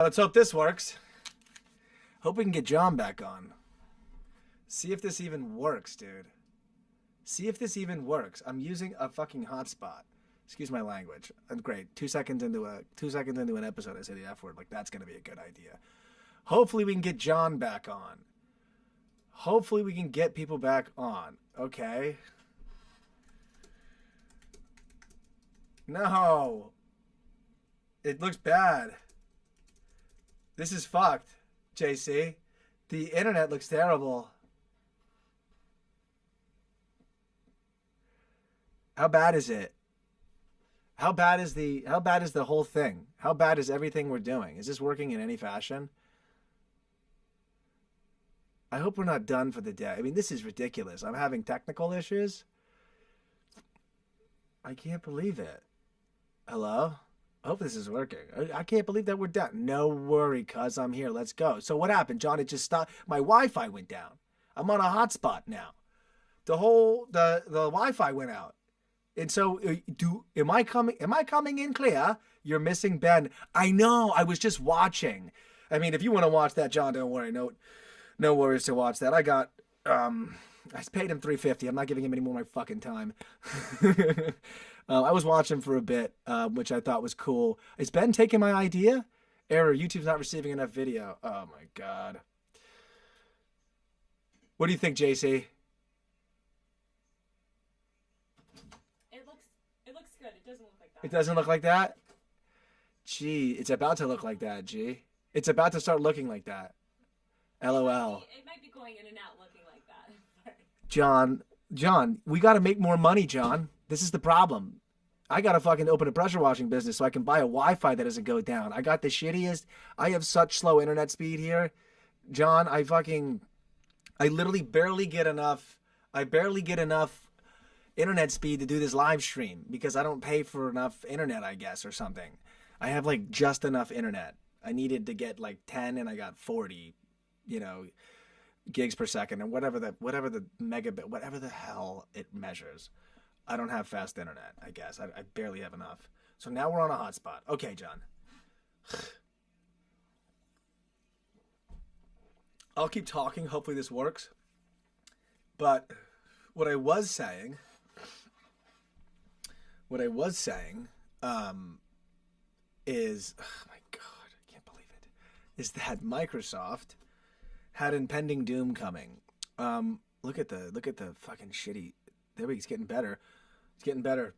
Let's hope this works. Hope we can get John back on. See if this even works, dude. See if this even works. I'm using a fucking hotspot. Excuse my language. Great. 2 seconds into an episode, I say the F word. Like, that's gonna be a good idea. Hopefully we can get John back on. Hopefully we can get people back on. Okay. No. It looks bad. This is fucked, JC. The internet looks terrible. How bad is it? How bad is the whole thing? How bad is everything we're doing? Is this working in any fashion? I hope we're not done for the day. I mean, this is ridiculous. I'm having technical issues. I can't believe it. Hello? I hope this is working. I can't believe that we're done. No worry, cuz I'm here. Let's go. So what happened, John? It just stopped. My Wi-Fi went down. I'm on a hotspot now. The Wi-Fi went out. And so am I coming in clear? You're missing Ben. I know. I was just watching. I mean, if you want to watch that, John, don't worry. No worries to watch that. I paid him $350. I'm not giving him any more of my fucking time. I was watching for a bit, which I thought was cool. Is Ben taking my idea? Error, YouTube's not receiving enough video. Oh my God. What do you think, JC? It looks good. It doesn't look like that. It doesn't look like that? Gee, it's about to look like that, G. It's about to start looking like that. LOL. It might be going in and out looking like that. John, we got to make more money, John. This is the problem. I got to fucking open a pressure washing business so I can buy a Wi-Fi that doesn't go down. I got the shittiest. I have such slow internet speed here. John, I literally barely get enough. I barely get enough internet speed to do this live stream because I don't pay for enough internet, I guess, or something. I have like just enough internet. I needed to get like 10 and I got 40, gigs per second, and whatever the megabit, whatever the hell it measures. I don't have fast internet, I guess. I barely have enough. So now we're on a hotspot. Okay, John. I'll keep talking. Hopefully this works. But what I was saying is, oh my God, I can't believe it, is that Microsoft had impending doom coming. Look at the fucking shitty. There we go. It's getting better. It's getting better.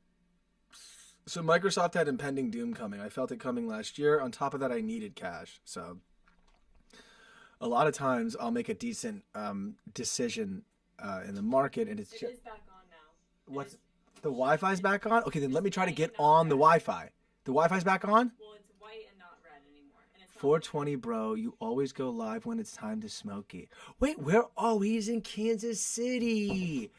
So Microsoft had impending doom coming. I felt it coming last year. On top of that, I needed cash. So a lot of times I'll make a decent decision in the market, and it's it is back on now. What's the Wi-Fi's back on? Okay, then let me try to get on the Wi-Fi. The Wi-Fi's back on? Well, it's white and not red anymore. And it's 420, bro. You always go live when it's time to smoke it. Wait, where? Oh, he's in Kansas City.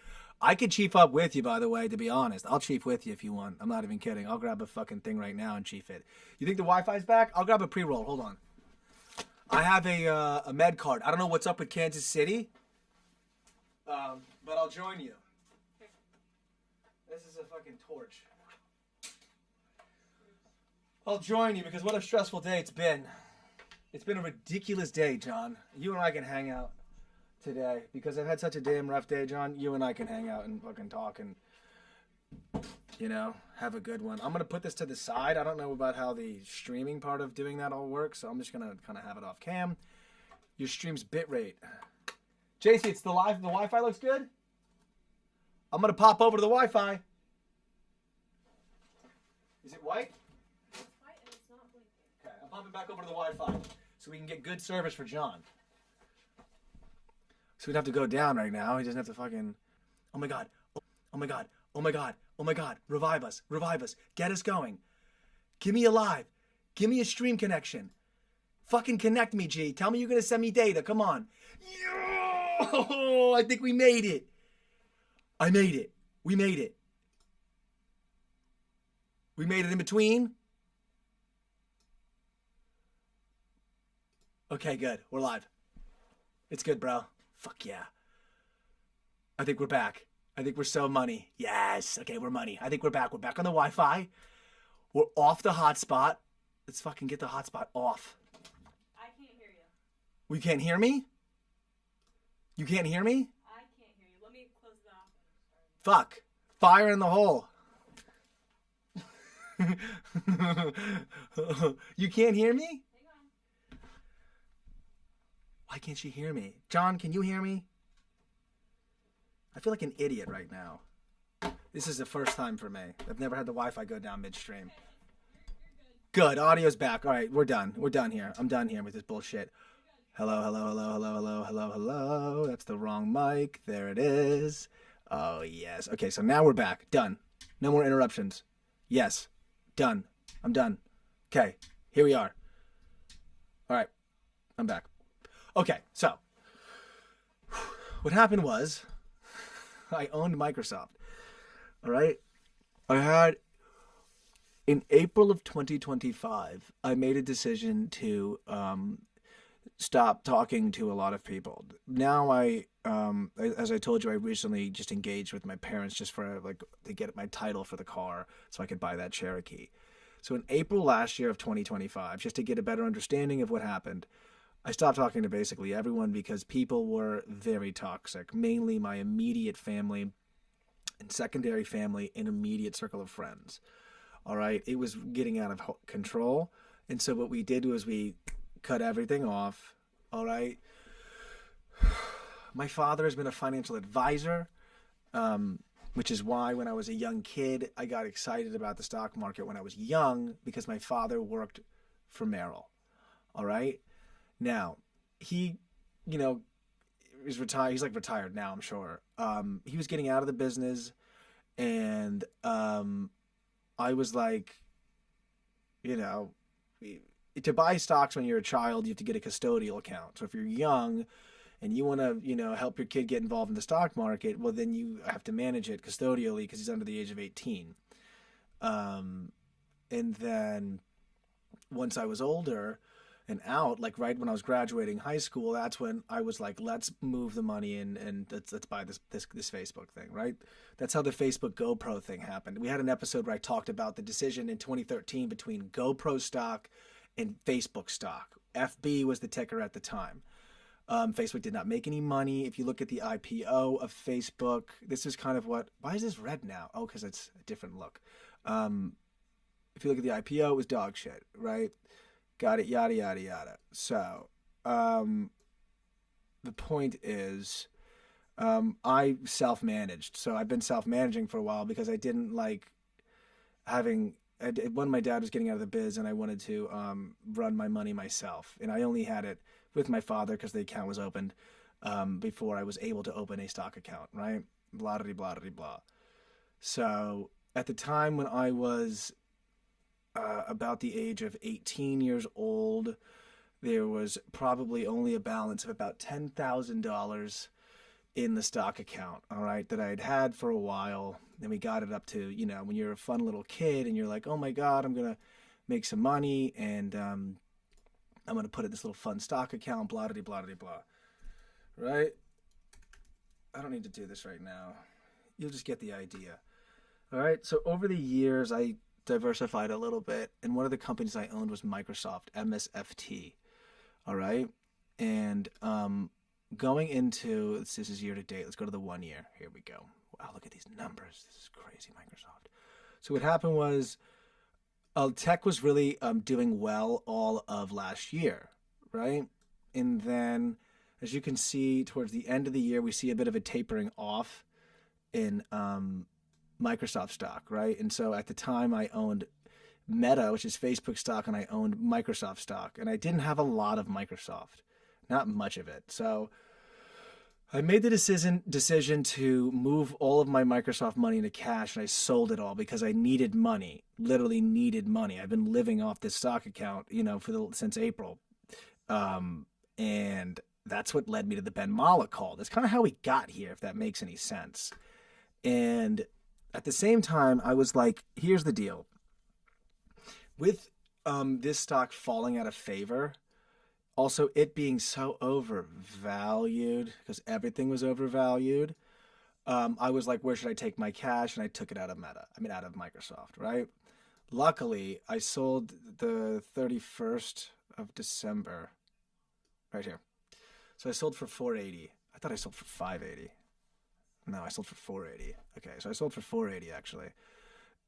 I could chief up with you, by the way, to be honest. I'll chief with you if you want. I'm not even kidding. I'll grab a fucking thing right now and chief it. You think the Wi-Fi's back? I'll grab a pre-roll. Hold on. I have a med card. I don't know what's up with Kansas City, but I'll join you. This is a fucking torch. I'll join you because what a stressful day it's been. It's been a ridiculous day, John. You and I can hang out today because I've had such a damn rough day, John. You and I can hang out and fucking talk and, have a good one. I'm going to put this to the side. I don't know about how the streaming part of doing that all works, so I'm just going to kind of have it off cam. Your stream's bitrate. JC, it's the Wi-Fi looks good? I'm going to pop over to the Wi-Fi. Is it white? It's white and it's not blinking. Okay, I'm popping back over to the Wi-Fi so we can get good service for John. So we don't have to go down right now. He doesn't have to fucking... Oh my God. Oh my God. Oh my God. Oh my God. Revive us. Revive us. Get us going. Give me a live. Give me a stream connection. Fucking connect me, G. Tell me you're going to send me data. Come on. Yo! I think we made it. I made it. We made it. We made it in between. Okay, good. We're live. It's good, bro. Fuck yeah. I think we're back. I think we're so money. Yes. Okay, we're money. I think we're back. We're back on the Wi-Fi. We're off the hotspot. Let's fucking get the hotspot off. We can't hear me? You can't hear me? I can't hear you. Let me close it off. Fuck. Fire in the hole. You can't hear me? Hang on. Why can't she hear me? John, can you hear me? I feel like an idiot right now. This is the first time for me. I've never had the Wi-Fi go down midstream. Good. Audio's back. All right, we're done. We're done here. I'm done here with this bullshit. Hello, hello, hello, hello, hello, hello, hello. That's the wrong mic. There it is. Oh, yes. Okay, so now we're back. Done. No more interruptions. Yes. Done. I'm done. Okay, here we are. All right, I'm back. Okay, so what happened was I owned Microsoft. All right? I had, in April of 2025, I made a decision to stop talking to a lot of people. Now as I told you, I recently just engaged with my parents just for to get my title for the car so I could buy that Cherokee. So in April last year of 2025, just to get a better understanding of what happened, I stopped talking to basically everyone because people were very toxic, mainly my immediate family and secondary family and immediate circle of friends. All right. It was getting out of control. And so what we did was we cut everything off. All right. My father has been a financial advisor, which is why when I was a young kid, I got excited about the stock market when I was young because my father worked for Merrill. All right. Now, he, is retired. He's like retired now, I'm sure. He was getting out of the business, and I was like, to buy stocks when you're a child, you have to get a custodial account. So if you're young and you want to, help your kid get involved in the stock market, well, then you have to manage it custodially because he's under the age of 18. And then once I was older and out, like right when I was graduating high school, that's when I was like, let's move the money and let's buy this Facebook thing, right? That's how the Facebook GoPro thing happened. We had an episode where I talked about the decision in 2013 between GoPro stock and Facebook stock. FB was the ticker at the time. Facebook did not make any money. If you look at the IPO of Facebook, this is kind of why is this red now? Oh, because it's a different look. If you look at the IPO, it was dog shit, right? Got it, yada, yada, yada. So, the point is, I self-managed. So I've been self-managing for a while because I didn't like when my dad was getting out of the biz and I wanted to run my money myself. And I only had it with my father because the account was opened before I was able to open a stock account, right? Blah, blah, blah, blah, blah. So at the time when I was about the age of 18 years old, there was probably only a balance of about $10,000 in the stock account, all right, that I had for a while. Then we got it up to, when you're a fun little kid and you're like, oh my God, I'm going to make some money and I'm going to put it in this little fun stock account, blah, blah, blah, blah, blah, right? I don't need to do this right now. You'll just get the idea. All right, so over the years, I diversified a little bit, and one of the companies I owned was Microsoft, MSFT, all right? And going into, this is year to date, let's go to the 1 year. Here we go. Wow, look at these numbers. This is crazy, Microsoft. So what happened was tech was really doing well all of last year, right? And then, as you can see, towards the end of the year, we see a bit of a tapering off in Microsoft stock, right? And so at the time I owned Meta, which is Facebook stock, and I owned Microsoft stock. And I didn't have a lot of Microsoft, not much of it. So I made the decision to move all of my Microsoft money into cash, and I sold it all because I needed money, literally needed money. I've been living off this stock account, since April. And that's what led me to the Ben Malek call. That's kind of how we got here, if that makes any sense. And at the same time, I was like, here's the deal. With this stock falling out of favor, also it being so overvalued, because everything was overvalued, I was like, where should I take my cash? And I took it out of out of Microsoft, right? Luckily, I sold the 31st of December, right here. So I sold for 480. I thought I sold for 580. No, I sold for 480. Okay, so I sold for 480 actually.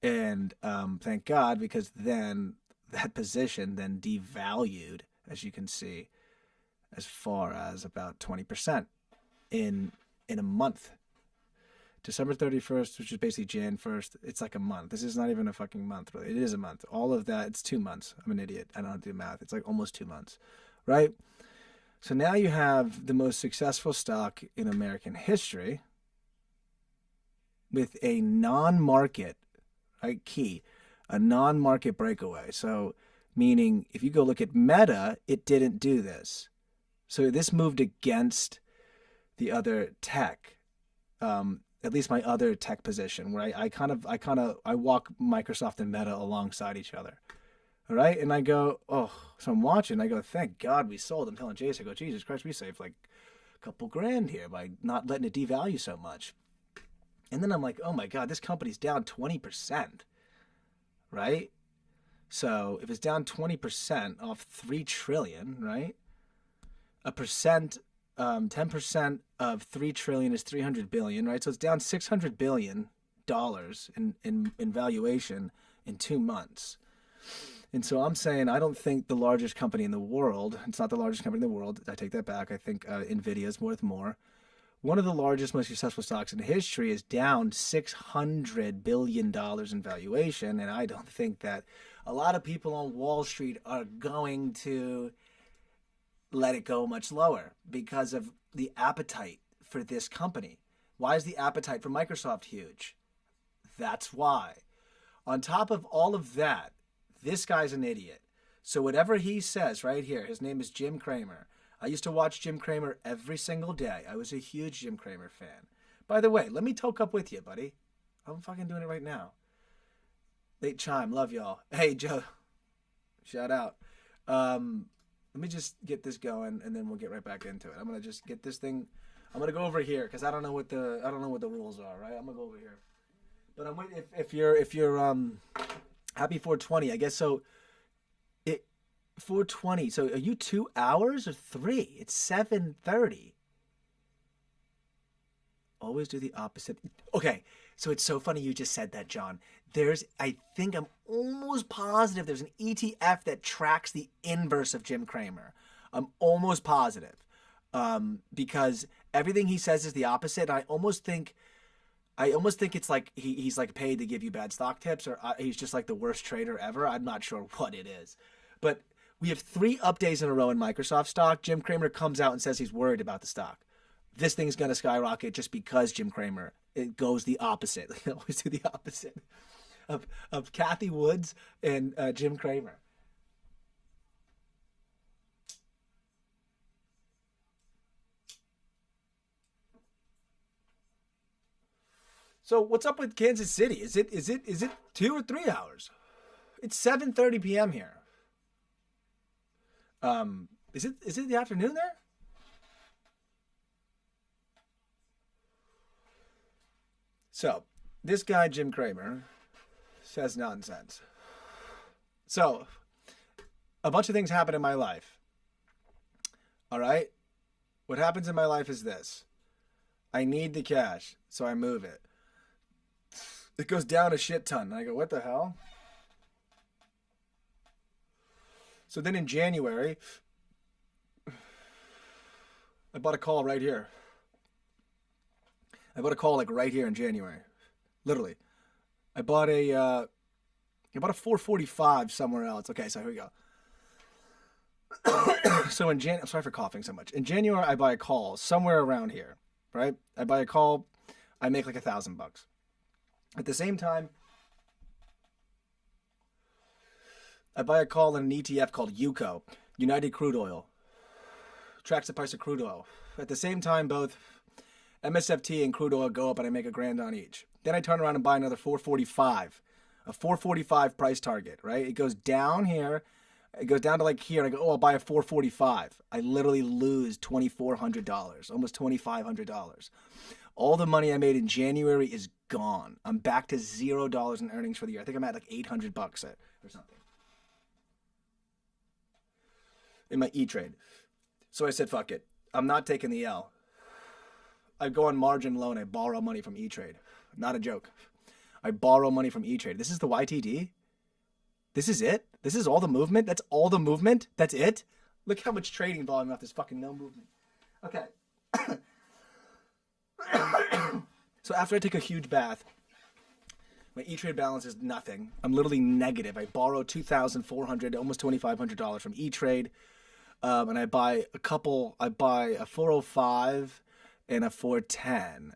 And thank God, because then that position then devalued, as you can see, as far as about 20% in a month. December 31st, which is basically Jan 1st, it's like a month. This is not even a fucking month, really. It is a month. All of that, it's 2 months. I'm an idiot. I don't know how to do math. It's like almost 2 months, right? So now you have the most successful stock in American history with a non-market, right, key, a non-market breakaway. So meaning if you go look at Meta, it didn't do this. So this moved against the other tech, at least my other tech position, where I walk Microsoft and Meta alongside each other. All right. And I go, oh, so I'm watching. I go, thank God we sold. I'm telling Jason, I go, Jesus Christ, we saved like a couple grand here by not letting it devalue so much. And then I'm like, oh my God, this company's down 20%. Right. So if it's down 20% off 3 trillion, right? A percent, 10% of 3 trillion is 300 billion, right? So it's down $600 billion in valuation in 2 months. And so I'm saying I don't think the largest company in the world, it's not the largest company in the world, I take that back. I think NVIDIA is worth more. One of the largest, most successful stocks in history is down $600 billion in valuation. And I don't think that a lot of people on Wall Street are going to let it go much lower because of the appetite for this company. Why is the appetite for Microsoft huge? That's why. On top of all of that, this guy's an idiot. So whatever he says right here, his name is Jim Cramer. I used to watch Jim Cramer every single day. I was a huge Jim Cramer fan. By the way, let me toke up with you, buddy. I'm fucking doing it right now. Late chime, love y'all. Hey, Joe. Shout out. Let me just get this going, and then we'll get right back into it. I'm gonna just get this thing. I'm gonna go over here because I don't know what the rules are, right? I'm gonna go over here. But I'm waiting if you're happy 420, I guess so. 420. So are you 2 hours or 3? It's 7:30. Always do the opposite. Okay, so it's so funny you just said that, John. I think I'm almost positive there's an ETF that tracks the inverse of Jim Cramer. I'm almost positive because everything he says is the opposite. I almost think it's like he's like paid to give you bad stock tips, or he's just like the worst trader ever. I'm not sure what it is, but we have 3 up days in a row in Microsoft stock. Jim Cramer comes out and says he's worried about the stock. This thing's going to skyrocket just because Jim Cramer. It goes the opposite. They always do the opposite of Kathy Woods and Jim Cramer. So what's up with Kansas City? Is it 2 or 3 hours? It's 7:30 p.m. here. Is it the afternoon there? So, this guy, Jim Cramer, says nonsense. So, a bunch of things happen in my life. All right? What happens in my life is this. I need the cash, so I move it. It goes down a shit ton. And I go, what the hell? So then in January, I bought a call right here. I bought a call like right here in January. Literally. I bought a 445 somewhere else. Okay, so here we go. So I'm sorry for coughing so much. In January, I buy a call somewhere around here, right? I buy a call, I make like $1,000. At the same time, I buy a call in an ETF called UCO, United Crude Oil. Tracks the price of crude oil. At the same time, both MSFT and crude oil go up and I make $1,000 on each. Then I turn around and buy another 445, a 445 price target, right? It goes down here. It goes down to like here. And I go, oh, I'll buy a 445. I literally lose $2,400, almost $2,500. All the money I made in January is gone. I'm back to $0 in earnings for the year. I think I'm at like $800 or something in my E-Trade. So I said, fuck it. I'm not taking the L. I go on margin loan. I borrow money from E-Trade. Not a joke. I borrow money from E-Trade. This is the YTD? This is it? This is all the movement? That's all the movement? That's it? Look how much trading volume off this fucking no movement. Okay. So after I take a huge bath, my E-Trade balance is nothing. I'm literally negative. I borrow $2,400, almost $2,500 from E-Trade. And I buy a 405 and a 410.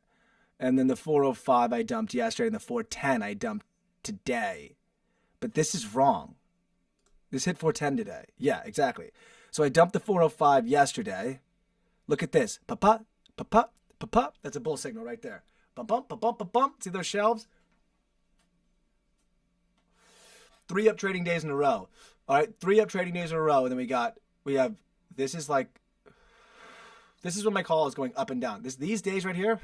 And then the 405 I dumped yesterday and the 410 I dumped today. But this is wrong. This hit 410 today. Yeah, exactly. So I dumped the 405 yesterday. Look at this. Pa-pa, pa-pa, pa-pa. That's a bull signal right there. Bump, bump, bump, bump, bump. See those shelves? 3 up trading days in a row. All right, 3 up trading days in a row. And then this is when my call is going up and down. These days right here,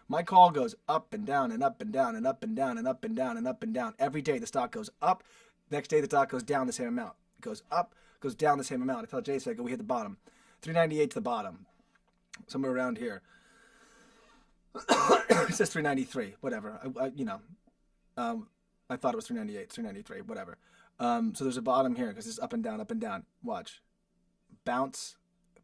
my call goes up and down and up and down and up and down and up and down and up and down. Every day the stock goes up. Next day the stock goes down the same amount. It goes up, goes down the same amount. I tell Jason, we hit the bottom. 398 to the bottom. Somewhere around here. It says 393. Whatever. I thought it was 398, 393, whatever. So there's a bottom here because it's up and down, up and down. Watch. Bounce,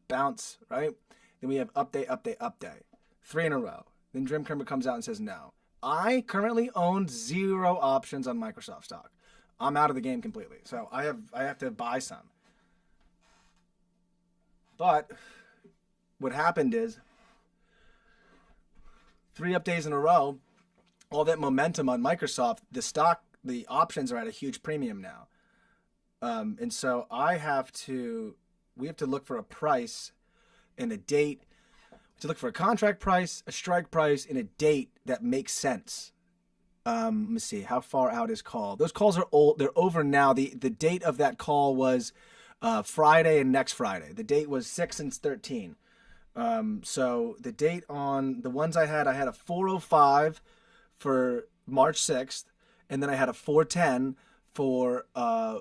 bounce, right? Then we have update, update, update. 3 in a row. Then Jim Cramer comes out and says no. I currently own 0 options on Microsoft stock. I'm out of the game completely. So I have to buy some. But what happened is 3 up days in a row, all that momentum on Microsoft, the options are at a huge premium now. And so we have to look for a price and a date, to look for a contract price, a strike price, and a date that makes sense. Let me see, how far out is call? Those calls are old. They're over now. The date of that call was Friday and next Friday. The date was 6 and 13. So the date on the ones I had a 405 for March 6th, and then I had a 410 for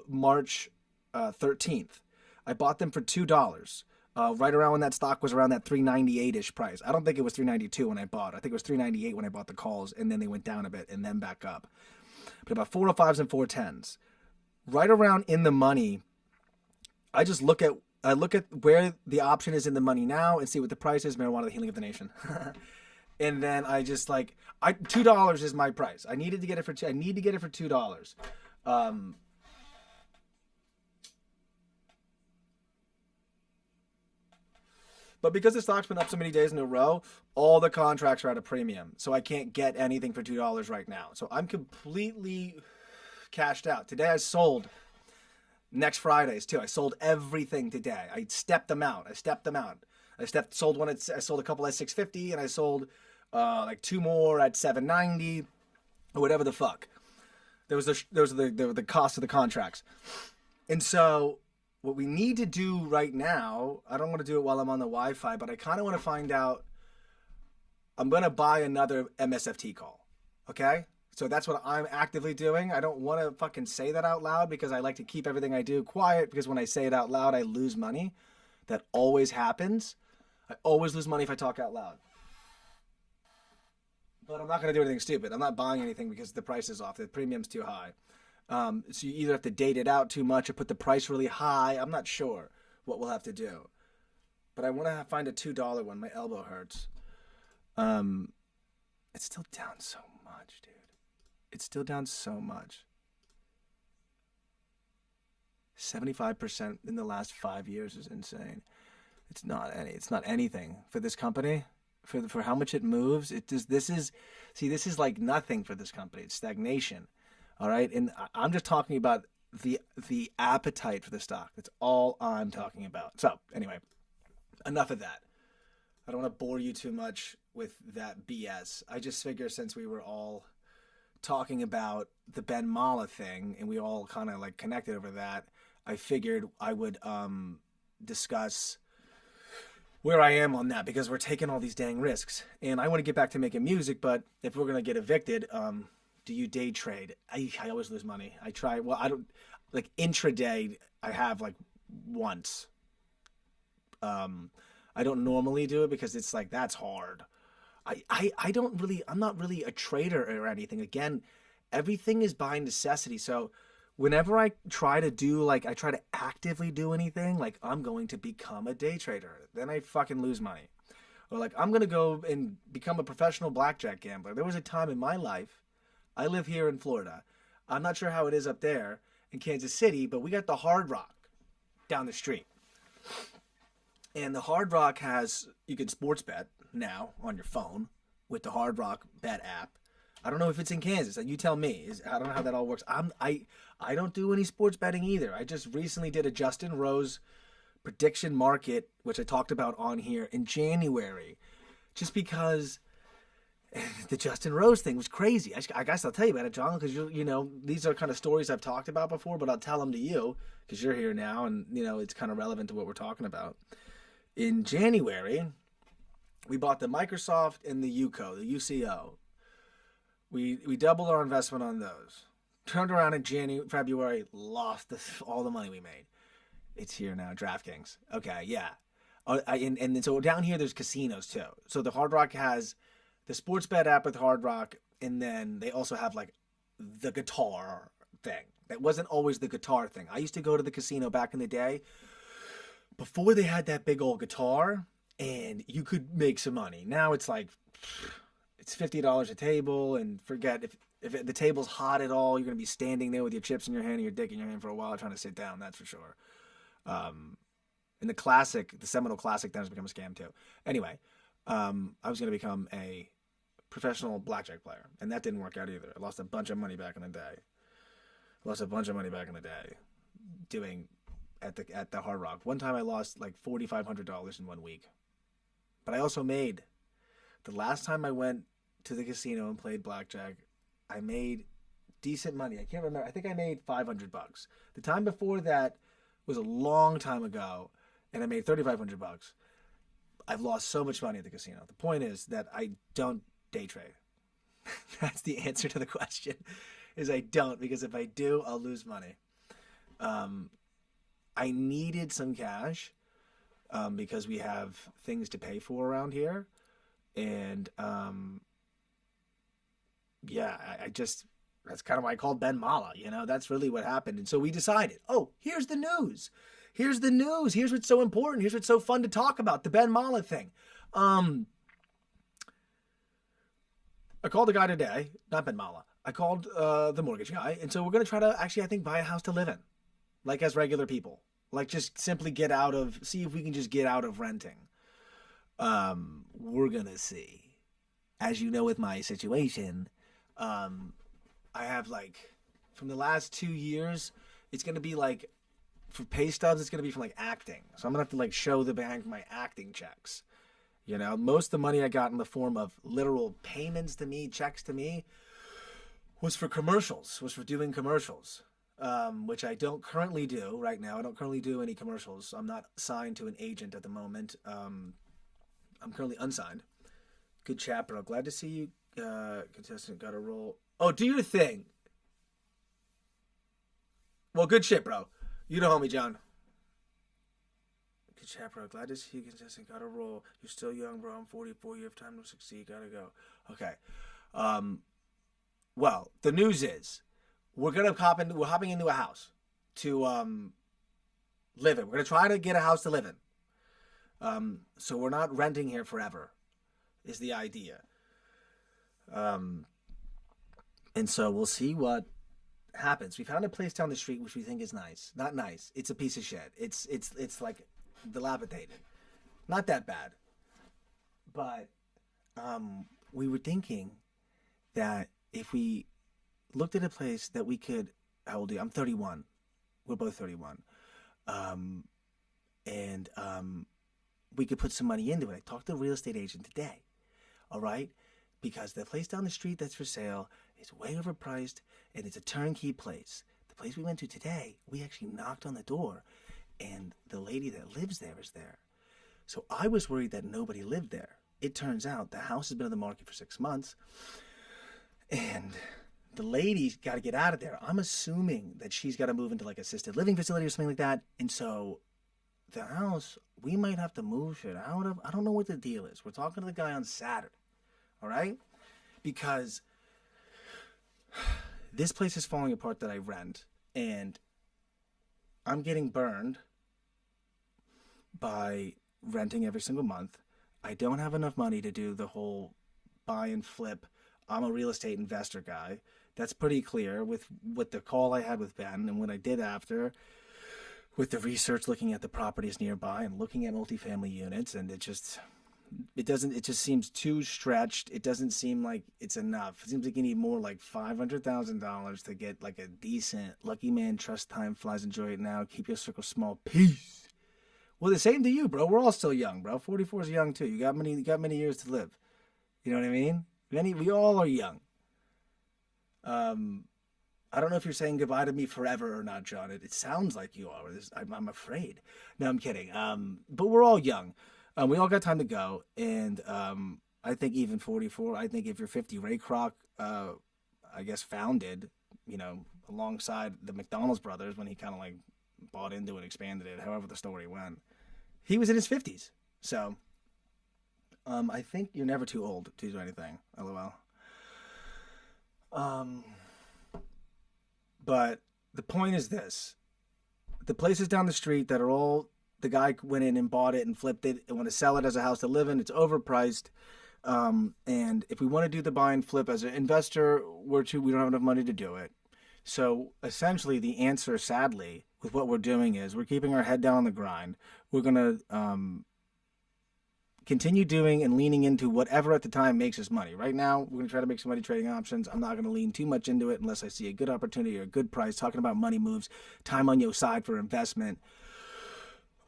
March 13th. I bought them for $2. Right around when that stock was around that 398-ish price. I don't think it was 392 when I bought. I think it was 398 when I bought the calls, and then they went down a bit and then back up. But about 405s and 410s. Right around in the money, I look at where the option is in the money now and see what the price is. Marijuana, the healing of the nation. And then I just $2 is my price. I need to get it for $2. But because the stock's been up so many days in a row, all the contracts are at a premium. So I can't get anything for $2 right now. So I'm completely cashed out. Today I sold. Next Fridays too. I sold everything today. I stepped them out. I sold a couple at 650, and I sold 2 more at 790, or whatever the fuck. There was the cost of the contracts. And so what we need to do right now, I don't want to do it while I'm on the Wi-Fi, but I kind of want to find out. I'm going to buy another MSFT call. Okay? So that's what I'm actively doing. I don't want to fucking say that out loud because I like to keep everything I do quiet, because when I say it out loud, I lose money. That always happens. I always lose money if I talk out loud. But I'm not going to do anything stupid. I'm not buying anything because the price is off. The premium's too high. So you either have to date it out too much or put the price really high. I'm not sure what we'll have to do. But I want to find a $2 one. My elbow hurts. It's still down so much, dude. It's still down so much. 75% in the last 5 years is insane. It's not anything for this company. For how much it moves, this is like nothing for this company. It's stagnation. All right, and I'm just talking about the appetite for the stock. That's all I'm talking about. So anyway, enough of that. I don't want to bore you too much with that BS. I just figure since we were all talking about the Ben Mala thing and we all kind of like connected over that, I figured I would discuss where I am on that, because we're taking all these dang risks. And I want to get back to making music, but if we're going to get evicted, do you day trade? I always lose money. I try. Well, I don't, like intraday. I have like once. I don't normally do it because it's like, that's hard. I'm not really a trader or anything. Again, everything is by necessity. So whenever I try to do, like, I try to actively do anything, like, I'm going to become a day trader. Then I fucking lose money. Or like, I'm going to go and become a professional blackjack gambler. There was a time in my life, I live here in Florida. I'm not sure how it is up there in Kansas City, but we got the Hard Rock down the street. And the Hard Rock has, you can sports bet now on your phone with the Hard Rock bet app. I don't know if it's in Kansas. You tell me. I don't know how that all works. I don't do any sports betting either. I just recently did a Justin Rose prediction market, which I talked about on here in January, just because the Justin Rose thing was crazy. I guess I'll tell you about it, John, because you know, these are kind of stories I've talked about before, but I'll tell them to you because you're here now, and you know it's kind of relevant to what we're talking about. In January, we bought the Microsoft and the UCO. We doubled our investment on those. Turned around in February, lost all the money we made. It's here now, DraftKings. Okay, yeah. And so down here, there's casinos too. So the Hard Rock has the sports bet app with Hard Rock, and then they also have like the guitar thing. That wasn't always the guitar thing. I used to go to the casino back in the day before they had that big old guitar, and you could make some money. Now it's like, it's $50 a table, and forget if the table's hot at all, you're going to be standing there with your chips in your hand and your dick in your hand for a while trying to sit down, that's for sure. And the Seminole Classic then has become a scam too. Anyway, I was going to become a professional blackjack player, and that didn't work out either. I lost a bunch of money back in the day. Doing at the Hard Rock. One time I lost like $4,500 in 1 week. But I also made, the last time I went to the casino and played blackjack, I made decent money. I can't remember. I think I made $500. The time before that was a long time ago, and I made $3,500. I've lost so much money at the casino. The point is that I don't day trade. That's the answer to the question, is I don't, because if I do, I'll lose money. I needed some cash because we have things to pay for around here. And yeah, I just, that's kind of why I called Ben Mala, you know, that's really what happened. And so we decided, oh, here's the news. Here's the news. Here's what's so important. Here's what's so fun to talk about, the Ben Mala thing. I called the guy today, not Ben Mala. I called the mortgage guy. And so we're going to try to actually, I think, buy a house to live in, like as regular people. Like just simply see if we can just get out of renting. We're going to see. As you know, with my situation, I have like, from the last 2 years, it's going to be like, for pay stubs, it's going to be from like acting. So I'm going to have to like show the bank my acting checks. You know, most of the money I got in the form of literal payments to me, checks to me, was for commercials, was for doing commercials, which I don't currently do right now. I don't currently do any commercials. I'm not signed to an agent at the moment. I'm currently unsigned. Good chat, bro. Glad to see you. Contestant got a role. Oh, do your thing. Well, good shit, bro. You know, homie, John. Good chat, bro. Glad to see you, contestant got a role. You're still young, bro. I'm 44. You have time to succeed. Gotta go. Okay. Well, the news is we're hopping into a house to live in. We're gonna try to get a house to live in. So we're not renting here forever, is the idea. And so we'll see what happens. We found a place down the street which we think is nice. Not nice. It's a piece of shit. It's like dilapidated. Not that bad. But we were thinking that if we looked at a place that we could, how old are you? I'm 31. We're both 31. And we could put some money into it. I talked to a real estate agent today. All right? Because the place down the street that's for sale is way overpriced, and it's a turnkey place. The place we went to today, we actually knocked on the door, and the lady that lives there is there. So I was worried that nobody lived there. It turns out the house has been on the market for 6 months, and the lady's got to get out of there. I'm assuming that she's got to move into like assisted living facility or something like that, and so the house, we might have to move shit out of. I don't know what the deal is. We're talking to the guy on Saturday, all right? Because this place is falling apart that I rent, and I'm getting burned by renting every single month. I don't have enough money to do the whole buy and flip. I'm a real estate investor guy. That's pretty clear with the call I had with Ben and what I did after, with the research, looking at the properties nearby and looking at multifamily units, and it just seems too stretched. It doesn't seem like it's enough. It seems like you need more, like $500,000 to get like a decent lucky man. Trust time flies. Enjoy it now. Keep your circle small. Peace. Well, the same to you, bro. We're all still young, bro. 44 is young too. You got many years to live. You know what I mean? We all are young. I don't know if you're saying goodbye to me forever or not, John. It sounds like you are. I'm afraid. No, I'm kidding. But we're all young. We all got time to go. And I think even 44, I think if you're 50, Ray Kroc, I guess, founded, alongside the McDonald's brothers when he kind of like bought into and expanded it, however the story went. He was in his 50s. So I think you're never too old to do anything, LOL. But the point is this. The places down the street that are all, the guy went in and bought it and flipped it and want to sell it as a house to live in, it's overpriced. And if we want to do the buy and flip as an investor, we don't have enough money to do it. So essentially the answer, sadly, with what we're doing is we're keeping our head down on the grind. We're going to continue doing and leaning into whatever at the time makes us money. Right now, we're going to try to make some money trading options. I'm not going to lean too much into it unless I see a good opportunity or a good price. Talking about money moves, time on your side for investment.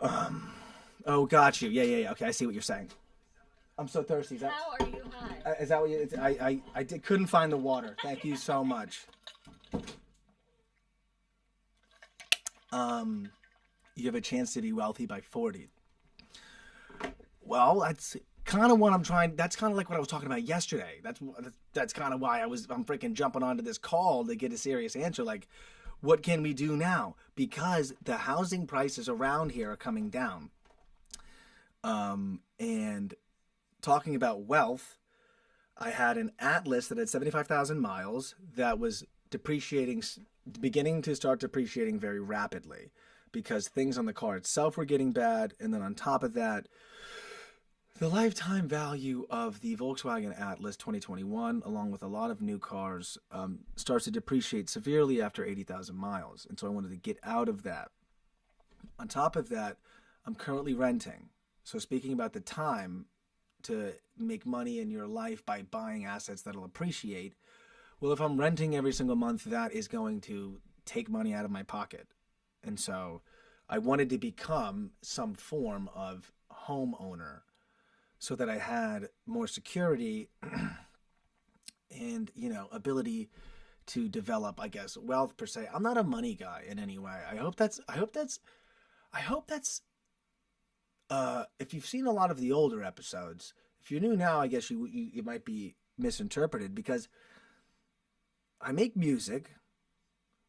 Oh, got you. Yeah. Okay, I see what you're saying. I'm so thirsty. How are you high? Is that what you? Couldn't find the water. Thank you so much. You have a chance to be wealthy by 40. Well, that's kind of what I'm trying. That's kind of like what I was talking about yesterday. That's kind of why I'm freaking jumping onto this call to get a serious answer. Like, what can we do now? Because the housing prices around here are coming down. And talking about wealth, I had an Atlas that had 75,000 miles that was beginning to start depreciating very rapidly because things on the car itself were getting bad. And then on top of that, the lifetime value of the Volkswagen Atlas 2021, along with a lot of new cars, starts to depreciate severely after 80,000 miles. And so I wanted to get out of that. On top of that, I'm currently renting. So speaking about the time to make money in your life by buying assets that'll appreciate, well, if I'm renting every single month, that is going to take money out of my pocket. And so I wanted to become some form of homeowner so that I had more security and, ability to develop, I guess, wealth per se. I'm not a money guy in any way. I hope that's if you've seen a lot of the older episodes, if you're new now, I guess you might be misinterpreted because I make music,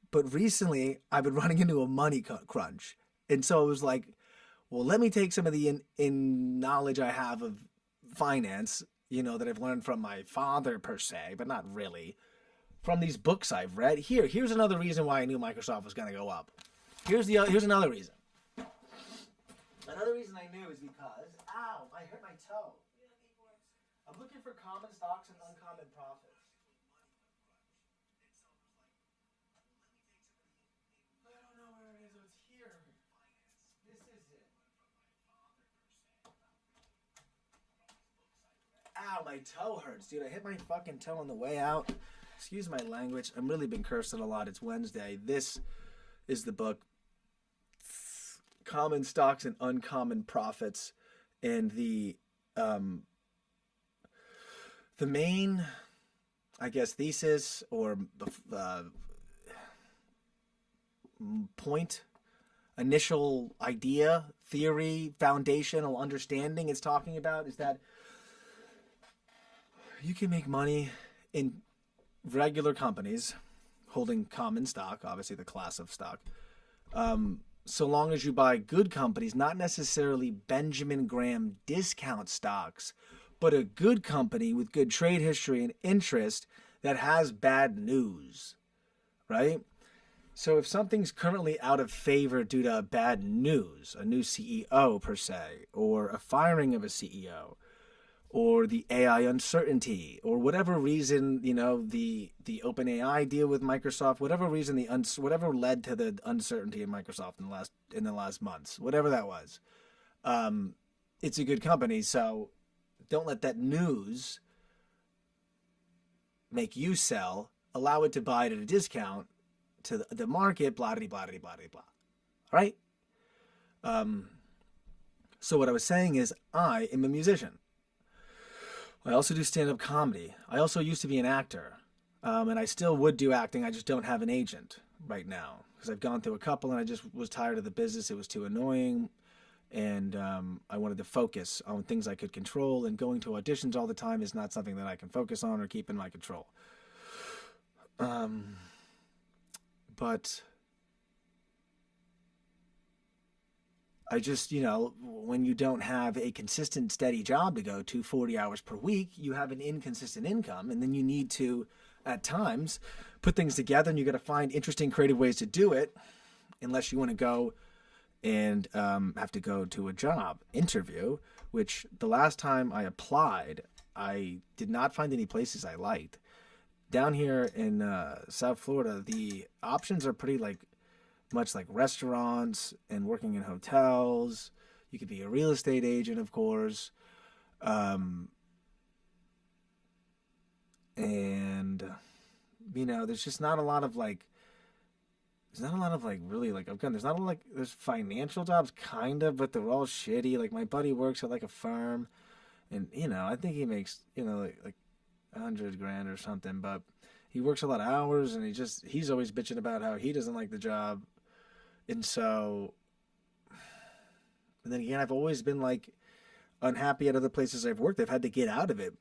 but recently I've been running into a money crunch. And so it was like, well, let me take some of the in knowledge I have of finance, that I've learned from my father per se, but not really, from these books I've read. Here's another reason why I knew Microsoft was going to go up. Here's another reason. Another reason I knew is because, ow, I hurt my toe. I'm looking for common stocks and uncommon profits. I don't know where it is. It's here. This is it. Ow, my toe hurts, dude. I hit my fucking toe on the way out. Excuse my language. I've really been cursing a lot. It's Wednesday. This is the book, Common Stocks and Uncommon Profits. And the main, I guess, thesis or point, initial idea, theory, foundational understanding it's talking about is that you can make money in regular companies holding common stock, obviously the class of stock, so long as you buy good companies, not necessarily Benjamin Graham discount stocks, but a good company with good trade history and interest that has bad news, right? So if something's currently out of favor due to bad news, a new CEO per se, or a firing of a CEO, or the AI uncertainty, or whatever reason, the OpenAI deal with Microsoft, whatever reason whatever led to the uncertainty in Microsoft in the last months, whatever that was, it's a good company. So don't let that news make you sell. Allow it to buy it at a discount to the market. Blah blah blah blah blah. All right. So what I was saying is, I am a musician. I also do stand-up comedy. I also used to be an actor, and I still would do acting. I just don't have an agent right now because I've gone through a couple, and I just was tired of the business. It was too annoying, and I wanted to focus on things I could control. And going to auditions all the time is not something that I can focus on or keep in my control. But I just, when you don't have a consistent, steady job to go to 40 hours per week, you have an inconsistent income. And then you need to, at times, put things together, and you got to find interesting, creative ways to do it, unless you want to go and have to go to a job interview, which the last time I applied, I did not find any places I liked. Down here in South Florida, the options are pretty much like restaurants and working in hotels. You could be a real estate agent, of course. And there's just not a lot of really again, there's not a there's financial jobs kind of, but they're all shitty. Like my buddy works at a firm, and I think he makes like 100 grand or something, but he works a lot of hours, and he's always bitching about how he doesn't like the job. And so, and then again, I've always been unhappy at other places I've worked. I've had to get out of it.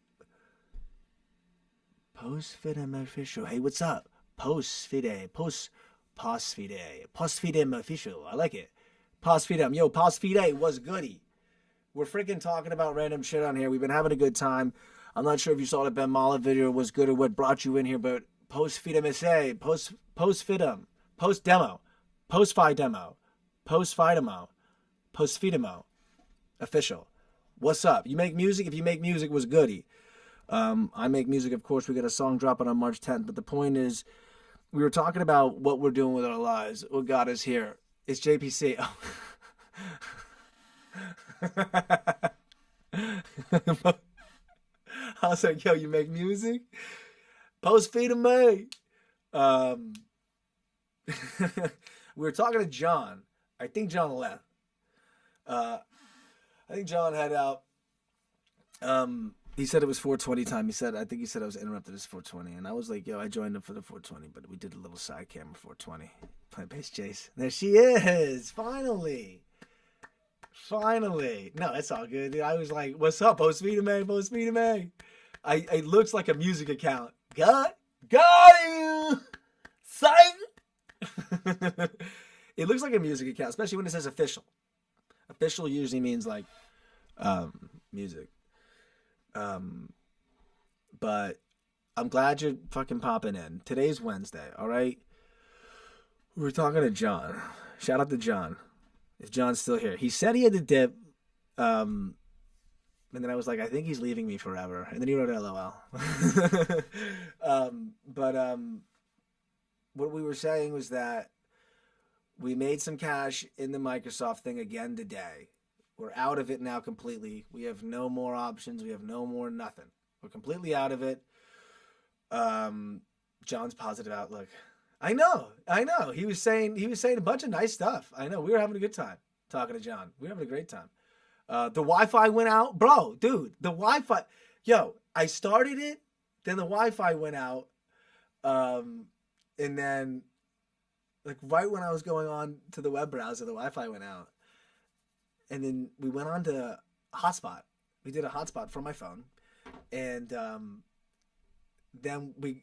Postfidem official. Hey, what's up? Postfidem official. I like it. Postfidem. Yo, Postfidem was goody. We're freaking talking about random shit on here. We've been having a good time. I'm not sure if you saw the Ben Mala video was good or what brought you in here, but Postfidem SA, Postfidem, Post Demo, Post-Fi Demo, Post-Fi Demo, Post-Fidemo, official. What's up? You make music? If you make music, was goody. I make music, of course. We got a song dropping on March 10th, but the point is, we were talking about what we're doing with our lives, what got us here. It's JPC. Oh. I was like, yo, you make music? Post-Fidemo. We were talking to John. I think John left. I think John had out. He said it was 420 time. I think he said I was interrupted at 420. And I was like, yo, I joined him for the 420, but we did a little side camera 420. Plant based Jace. There she is. Finally. No, it's all good. Dude. I was like, what's up? Post-Fidemo, Post-Fidemo. It looks like a music account. Got you. Sign. It looks like a music account, especially when it says official. Official usually means music. But I'm glad you're fucking popping in. Today's Wednesday, all right? We were talking to John. Shout out to John. If John's still here. He said he had to dip. And then I was like, I think he's leaving me forever. And then he wrote LOL. But what we were saying was that we made some cash in the Microsoft thing again today. We're out of it now completely. We have no more options. We have no more nothing. We're completely out of it. John's positive outlook. I know. He was saying a bunch of nice stuff. I know. We were having a good time talking to John. We were having a great time. The Wi-Fi went out. Bro, dude, the Wi-Fi. Yo, I started it. Then the Wi-Fi went out. And then, right when I was going on to the web browser, the Wi-Fi went out. And then we went on to hotspot. We did a hotspot from my phone. And then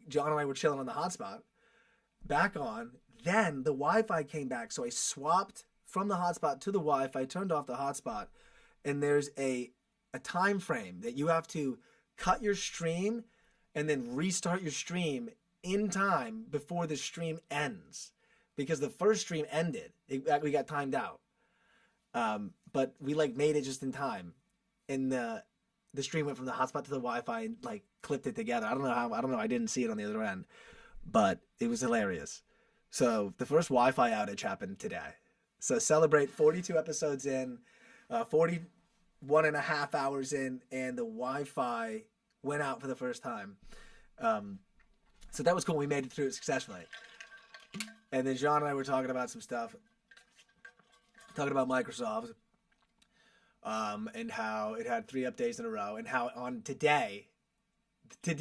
John and I were chilling on the hotspot. Back on. Then the Wi-Fi came back. So I swapped from the hotspot to the Wi-Fi, turned off the hotspot, and there's a time frame that you have to cut your stream and then restart your stream in time before the stream ends, because the first stream ended. We got timed out, but we like made it just in time, and the stream went from the hotspot to the Wi-Fi and like clipped it together. I don't know how. I don't know. I didn't see it on the other end, but it was hilarious. So the first Wi-Fi outage happened today. So celebrate 42 episodes in, 41 and a half hours in, and the Wi-Fi went out for the first time. So that was cool. We made it through it successfully. And then John and I were talking about some stuff, talking about Microsoft, and how it had 3 updates in a row, and how on today, it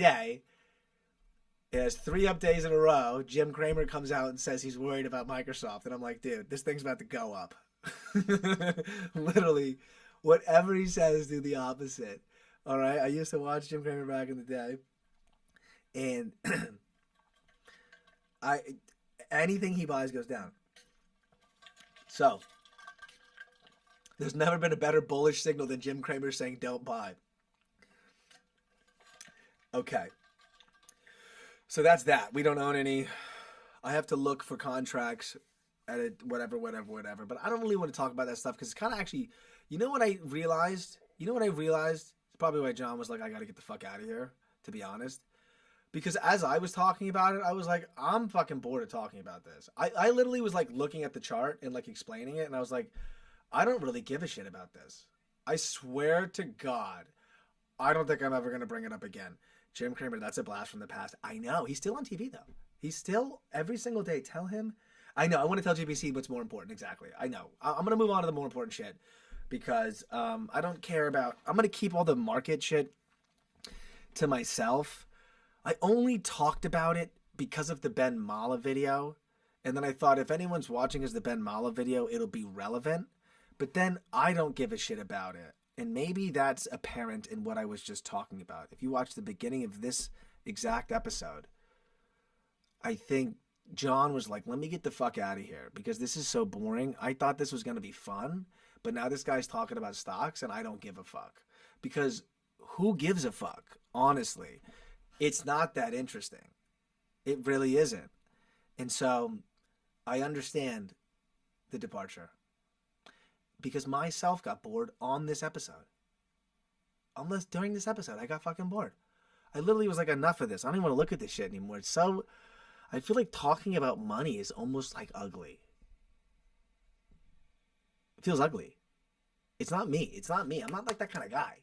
has 3 updates in a row. Jim Cramer comes out and says he's worried about Microsoft, and I'm like, dude, this thing's about to go up. Literally, whatever he says, do the opposite. All right, I used to watch Jim Cramer back in the day, and anything he buys goes down. So there's never been a better bullish signal than Jim Cramer saying don't buy. Okay. So that's that. We don't own any. I have to look for contracts at it, whatever. But I don't really want to talk about that stuff because it's kind of actually, you know what I realized? It's probably why John was like, I got to get the fuck out of here, to be honest. Because as I was talking about it, I was like, I'm fucking bored of talking about this. I literally was like looking at the chart and like explaining it, and I was like, I don't really give a shit about this. I swear to God, I don't think I'm ever going to bring it up again. Jim Cramer, that's a blast from the past. I know. He's still on TV, though. He's still, every single day, tell him. I know. I want to tell JPC what's more important. Exactly. I know. I'm going to move on to the more important shit because I don't care about, I'm going to keep all the market shit to myself. I only talked about it because of the Ben Mala video. And then I thought if anyone's watching as the Ben Mala video, it'll be relevant. But then I don't give a shit about it. And maybe that's apparent in what I was just talking about. If you watch the beginning of this exact episode, I think John was like, let me get the fuck out of here because this is so boring. I thought this was going to be fun, but now this guy's talking about stocks and I don't give a fuck. Because who gives a fuck, honestly? It's not that interesting. It really isn't. And so I understand the departure. Because myself got bored on this episode. During this episode, I got fucking bored. I literally was like, enough of this. I don't even want to look at this shit anymore. It's so, I feel like talking about money is almost like ugly. It feels ugly. It's not me. I'm not like that kind of guy.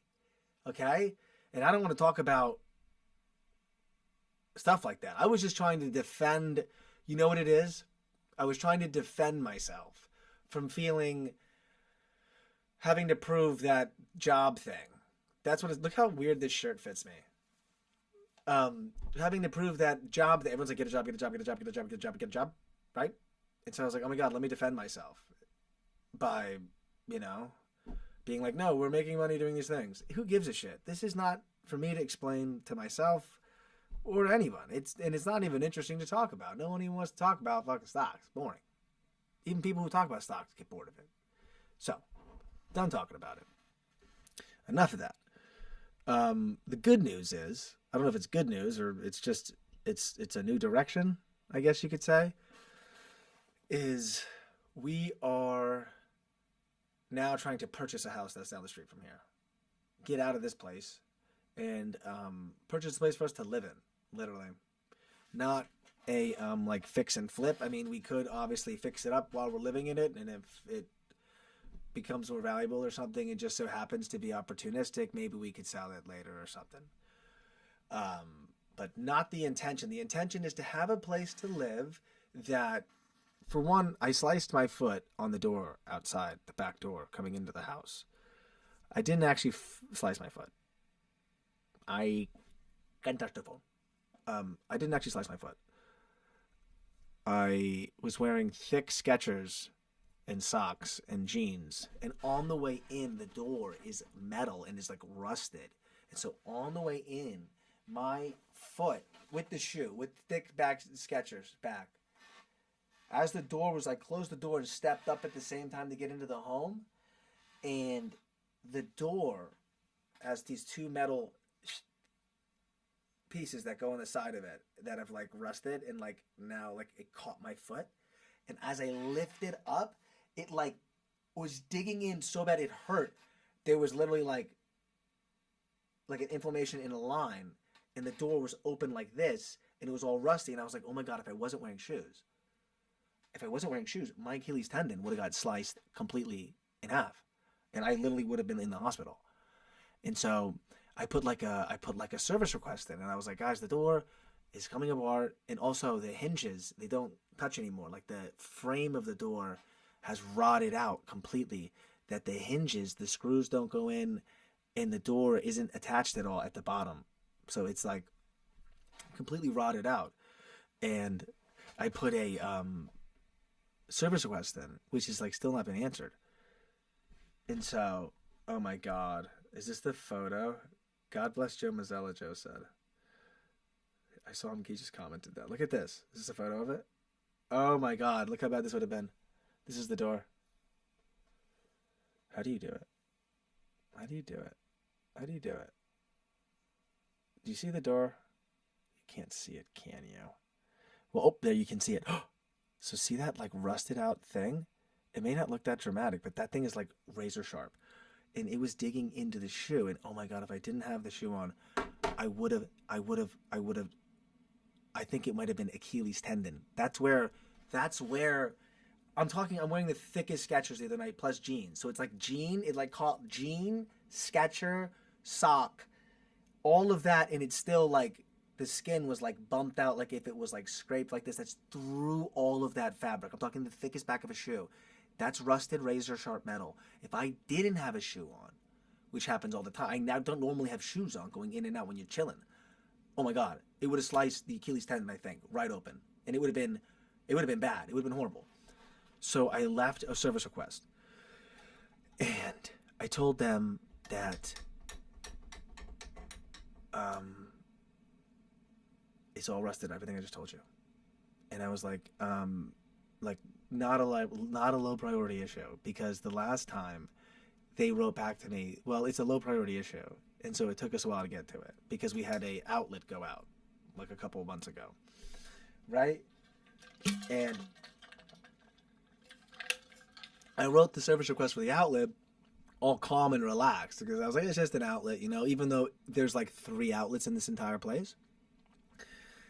Okay? And I don't want to talk about stuff like that. I was just trying to defend, you know what it is? I was trying to defend myself from having to prove that job thing. That's what look how weird this shirt fits me. Having to prove that job, that everyone's like, get a job, right? And so I was like, oh my God, let me defend myself by, being like, no, we're making money doing these things. Who gives a shit? This is not for me to explain to myself or to anyone. It's not even interesting to talk about. No one even wants to talk about fucking stocks. Boring. Even people who talk about stocks get bored of it. So, done talking about it. Enough of that. The good news is, I don't know if it's good news or it's just, it's a new direction, I guess you could say, is we are now trying to purchase a house that's down the street from here. Get out of this place and purchase a place for us to live in, literally. Not a like fix and flip. I mean, we could obviously fix it up while we're living in it, and if it becomes more valuable or something, it just so happens to be opportunistic, maybe we could sell it later or something. But not the intention. The intention is to have a place to live that, for one, I sliced my foot on the door outside, the back door coming into the house. I didn't actually slice my foot. I can't touch the phone. I didn't actually slice my foot. I was wearing thick Skechers and socks and jeans, and on the way in, the door is metal and is like rusted. And so on the way in, my foot with the shoe, with thick back Skechers back, As the door was, I closed the door and stepped up at the same time to get into the home, and the door has these two metal pieces that go on the side of it that have like rusted, and like now like it caught my foot, and as I lifted up, it like was digging in so bad it hurt. There was literally like an inflammation in a line, and the door was open like this, and it was all rusty, and I was like, oh my god, if I wasn't wearing shoes, my Achilles tendon would have got sliced completely in half, and I literally would have been in the hospital. And so I put like a service request in, and I was like, guys, the door is coming apart, and also the hinges, they don't touch anymore. Like the frame of the door has rotted out completely. That the hinges, the screws don't go in, and the door isn't attached at all at the bottom. So it's like completely rotted out. And I put a service request in, which is like still not been answered. And so, oh my god, is this the photo? God bless Joe Mazzella, Joe said. I saw him, he just commented that. Look at this. Is this a photo of it? Oh my god, look how bad this would have been. This is the door. How do you do it? How do you do it? How do you do it? Do you see the door? You can't see it, can you? Well, oh, there you can see it. So see that like rusted out thing? It may not look that dramatic, but that thing is like razor sharp. And it was digging into the shoe, and oh my god, if I didn't have the shoe on, I think it might have been Achilles tendon. That's where I'm wearing the thickest Skechers the other night, plus jeans. So it's like jean, it like called jean, Sketcher, sock, all of that, and it's still like, the skin was like bumped out, like if it was like scraped like this. That's through all of that fabric. I'm talking the thickest back of a shoe. That's rusted razor sharp metal. If I didn't have a shoe on, which happens all the time, I now don't normally have shoes on going in and out when you're chilling. Oh my god, it would have sliced the Achilles tendon, I think, right open, and it would have been bad. It would have been horrible. So I left a service request, and I told them that it's all rusted, everything I just told you. And I was like not a low priority issue, because the last time they wrote back to me, well, it's a low priority issue, and so it took us a while to get to it because we had a outlet go out like a couple of months ago, right? And I wrote the service request for the outlet all calm and relaxed, because I was like, it's just an outlet, you know, even though there's like 3 outlets in this entire place.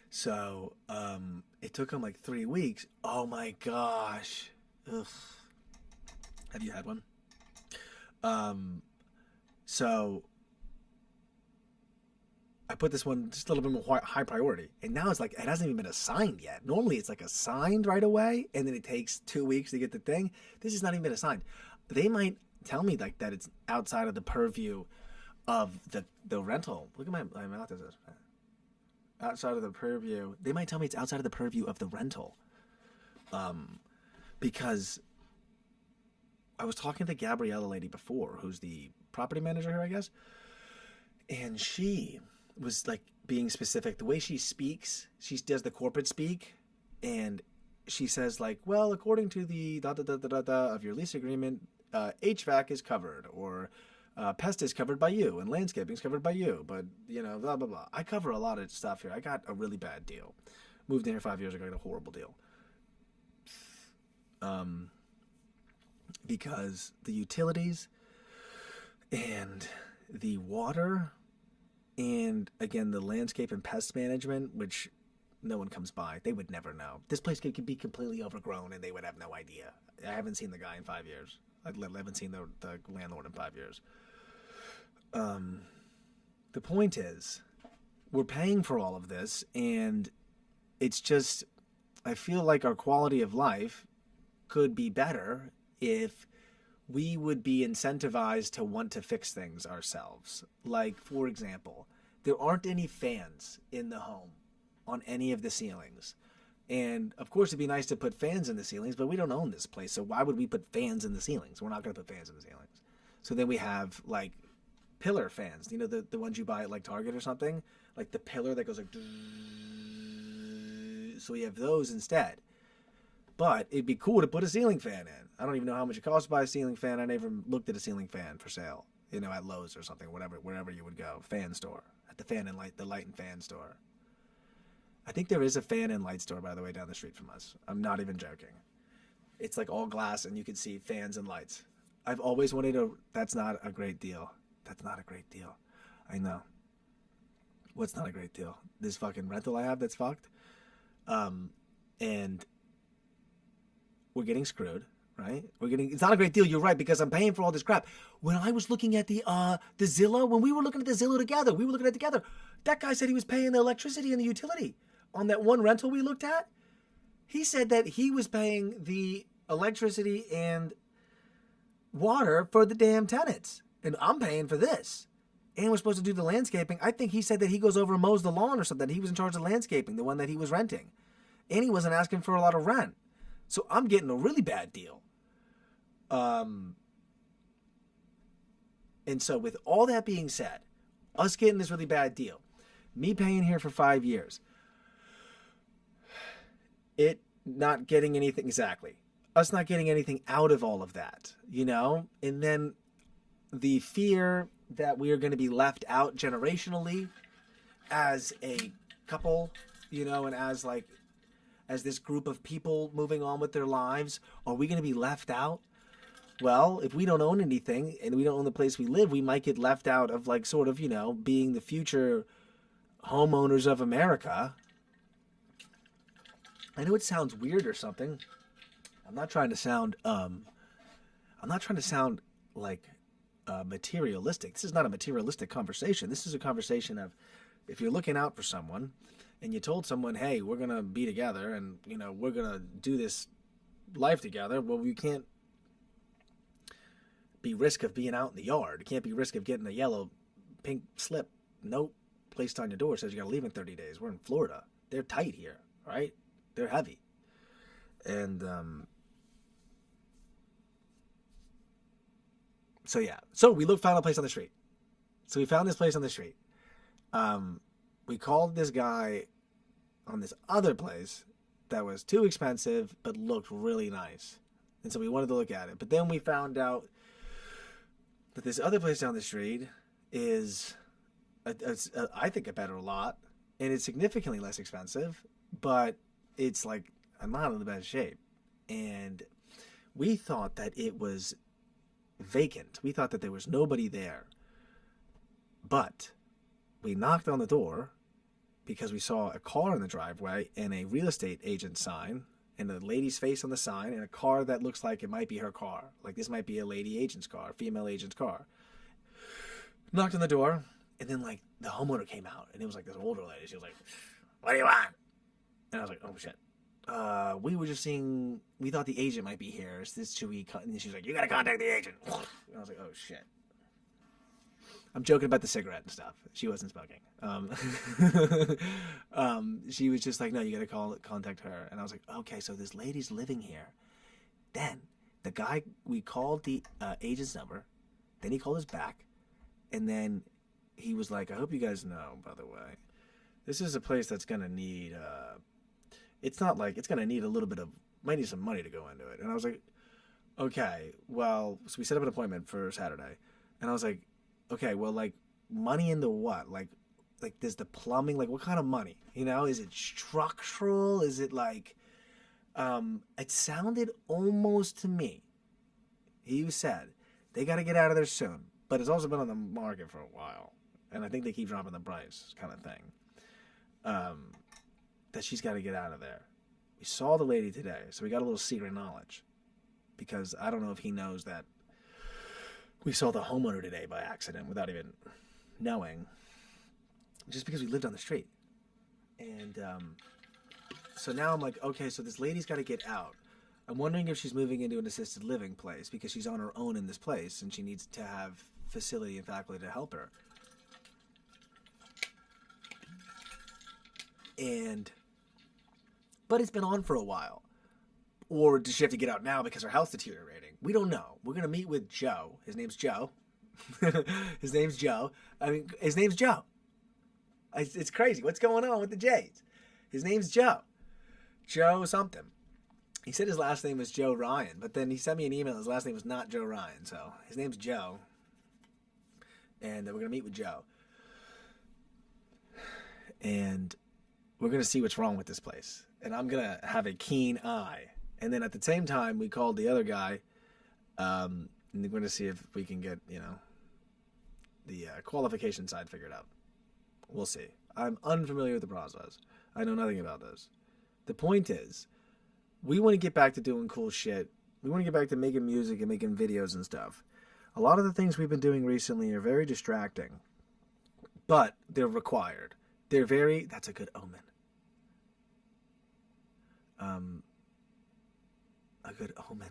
So it took them like 3 weeks. Oh my gosh. Ugh. Have you had one? So I put this one just a little bit more high priority, and now it's like, it hasn't even been assigned yet. Normally it's like assigned right away, and then it takes 2 weeks to get the thing. This has not even been assigned. They might tell me like that it's outside of the purview of the rental. Look at my mouth. Is this outside of the purview? They might tell me it's outside of the purview of the rental, because I was talking to Gabriella lady before, who's the property manager here, I guess, and she was like being specific. The way she speaks, she does the corporate speak, and she says like, well, according to the of your lease agreement, HVAC is covered, or pest is covered by you, and landscaping is covered by you, but you know, blah blah blah. I cover a lot of stuff here. I got a really bad deal. Moved in here 5 years ago. I got a horrible deal. Because the utilities and the water, and again the landscape and pest management, which no one comes by. They would never know. This place could be completely overgrown, and they would have no idea. I haven't seen the guy in 5 years. I haven't seen the landlord in 5 years. The point is, we're paying for all of this, and it's just, I feel like our quality of life could be better if we would be incentivized to want to fix things ourselves. Like, for example, there aren't any fans in the home on any of the ceilings. And of course, it'd be nice to put fans in the ceilings, but we don't own this place, so why would we put fans in the ceilings? We're not going to put fans in the ceilings. So then we have like pillar fans, you know, the ones you buy at like Target or something, like the pillar that goes like. So we have those instead. But it'd be cool to put a ceiling fan in. I don't even know how much it costs to buy a ceiling fan. I never looked at a ceiling fan for sale, at Lowe's or something, wherever you would go. Fan store. At the light and fan store. I think there is a fan and light store, by the way, down the street from us. I'm not even joking. It's like all glass and you can see fans and lights. I've always wanted that's not a great deal. That's not a great deal. I know. What's not a great deal? This fucking rental I have that's fucked. And we're getting screwed, right? It's not a great deal, you're right, because I'm paying for all this crap. When I was looking at the Zillow, when we were looking at the Zillow together, that guy said he was paying the electricity and the utility on that one rental we looked at. He said that he was paying the electricity and water for the damn tenants. And I'm paying for this. And we're supposed to do the landscaping. I think he said that he goes over and mows the lawn or something. He was in charge of landscaping, the one that he was renting. And he wasn't asking for a lot of rent. So I'm getting a really bad deal. And so with all that being said, us getting this really bad deal, me paying here for 5 years, it not getting anything, exactly. Us not getting anything out of all of that, And then the fear that we are going to be left out generationally as a couple, and as this group of people moving on with their lives. Are we going to be left out? Well, if we don't own anything and we don't own the place we live, we might get left out of being the future homeowners of America. I know it sounds weird or something. I'm not trying to sound like materialistic. This is not a materialistic conversation. This is a conversation of, if you're looking out for someone and you told someone, hey, we're going to be together and, we're going to do this life together. Well, you can't be risk of being out in the yard. You can't be risk of getting a yellow pink slip note placed on your door says you got to leave in 30 days. We're in Florida. They're tight here, right? They're heavy. And, so we found a place on the street. So we found this place on the street. We called this guy on this other place that was too expensive but looked really nice. And so we wanted to look at it. But then we found out that this other place down the street is, I think, a better lot. And it's significantly less expensive. But it's I'm not in the best shape. And we thought that it was vacant. We thought that there was nobody there. But we knocked on the door because we saw a car in the driveway and a real estate agent sign and a lady's face on the sign and a car that looks like it might be her car. This might be a lady agent's car, female agent's car. Knocked on the door, and then the homeowner came out, and it was this older lady. She was like, "What do you want?" And I was like, "Oh shit. We were just seeing, we thought the agent might be here. Should we?" And she was like, "You gotta contact the agent." And I was like, "Oh shit." I'm joking about the cigarette and stuff. She wasn't smoking. She was just like, "No, you gotta contact her." And I was like, "Okay, so this lady's living here." Then the guy, we called the agent's number. Then he called us back, and then he was like, "I hope you guys know, by the way, this is a place that's gonna need. It's not it's gonna need a little bit of, might need some money to go into it." And I was like, "Okay, well," so we set up an appointment for Saturday, and I was like, "Okay, well, money into what? There's the plumbing, what kind of money? Is it structural? Is it it sounded almost to me, he said, they got to get out of there soon, but it's also been on the market for a while, and I think they keep dropping the price kind of thing, that she's got to get out of there." We saw the lady today, so we got a little secret knowledge, because I don't know if he knows that we saw the homeowner today by accident without even knowing, just because we lived on the street. And so now I'm like, okay, so this lady's got to get out. I'm wondering if she's moving into an assisted living place because she's on her own in this place and she needs to have facility and faculty to help her. But it's been on for a while. Or does she have to get out now because her health's deteriorating? We don't know. We're going to meet with Joe. His name's Joe. His name's Joe. His name's Joe. It's crazy. What's going on with the J's? His name's Joe. Joe something. He said his last name was Joe Ryan, but then he sent me an email. His last name was not Joe Ryan, so his name's Joe. And we're going to meet with Joe. And we're going to see what's wrong with this place. And I'm going to have a keen eye. And then at the same time, we called the other guy. And we're going to see if we can get, the qualification side figured out. We'll see. I'm unfamiliar with the process. I know nothing about this. The point is, we want to get back to doing cool shit. We want to get back to making music and making videos and stuff. A lot of the things we've been doing recently are very distracting, but they're required. That's a good omen. A good omen.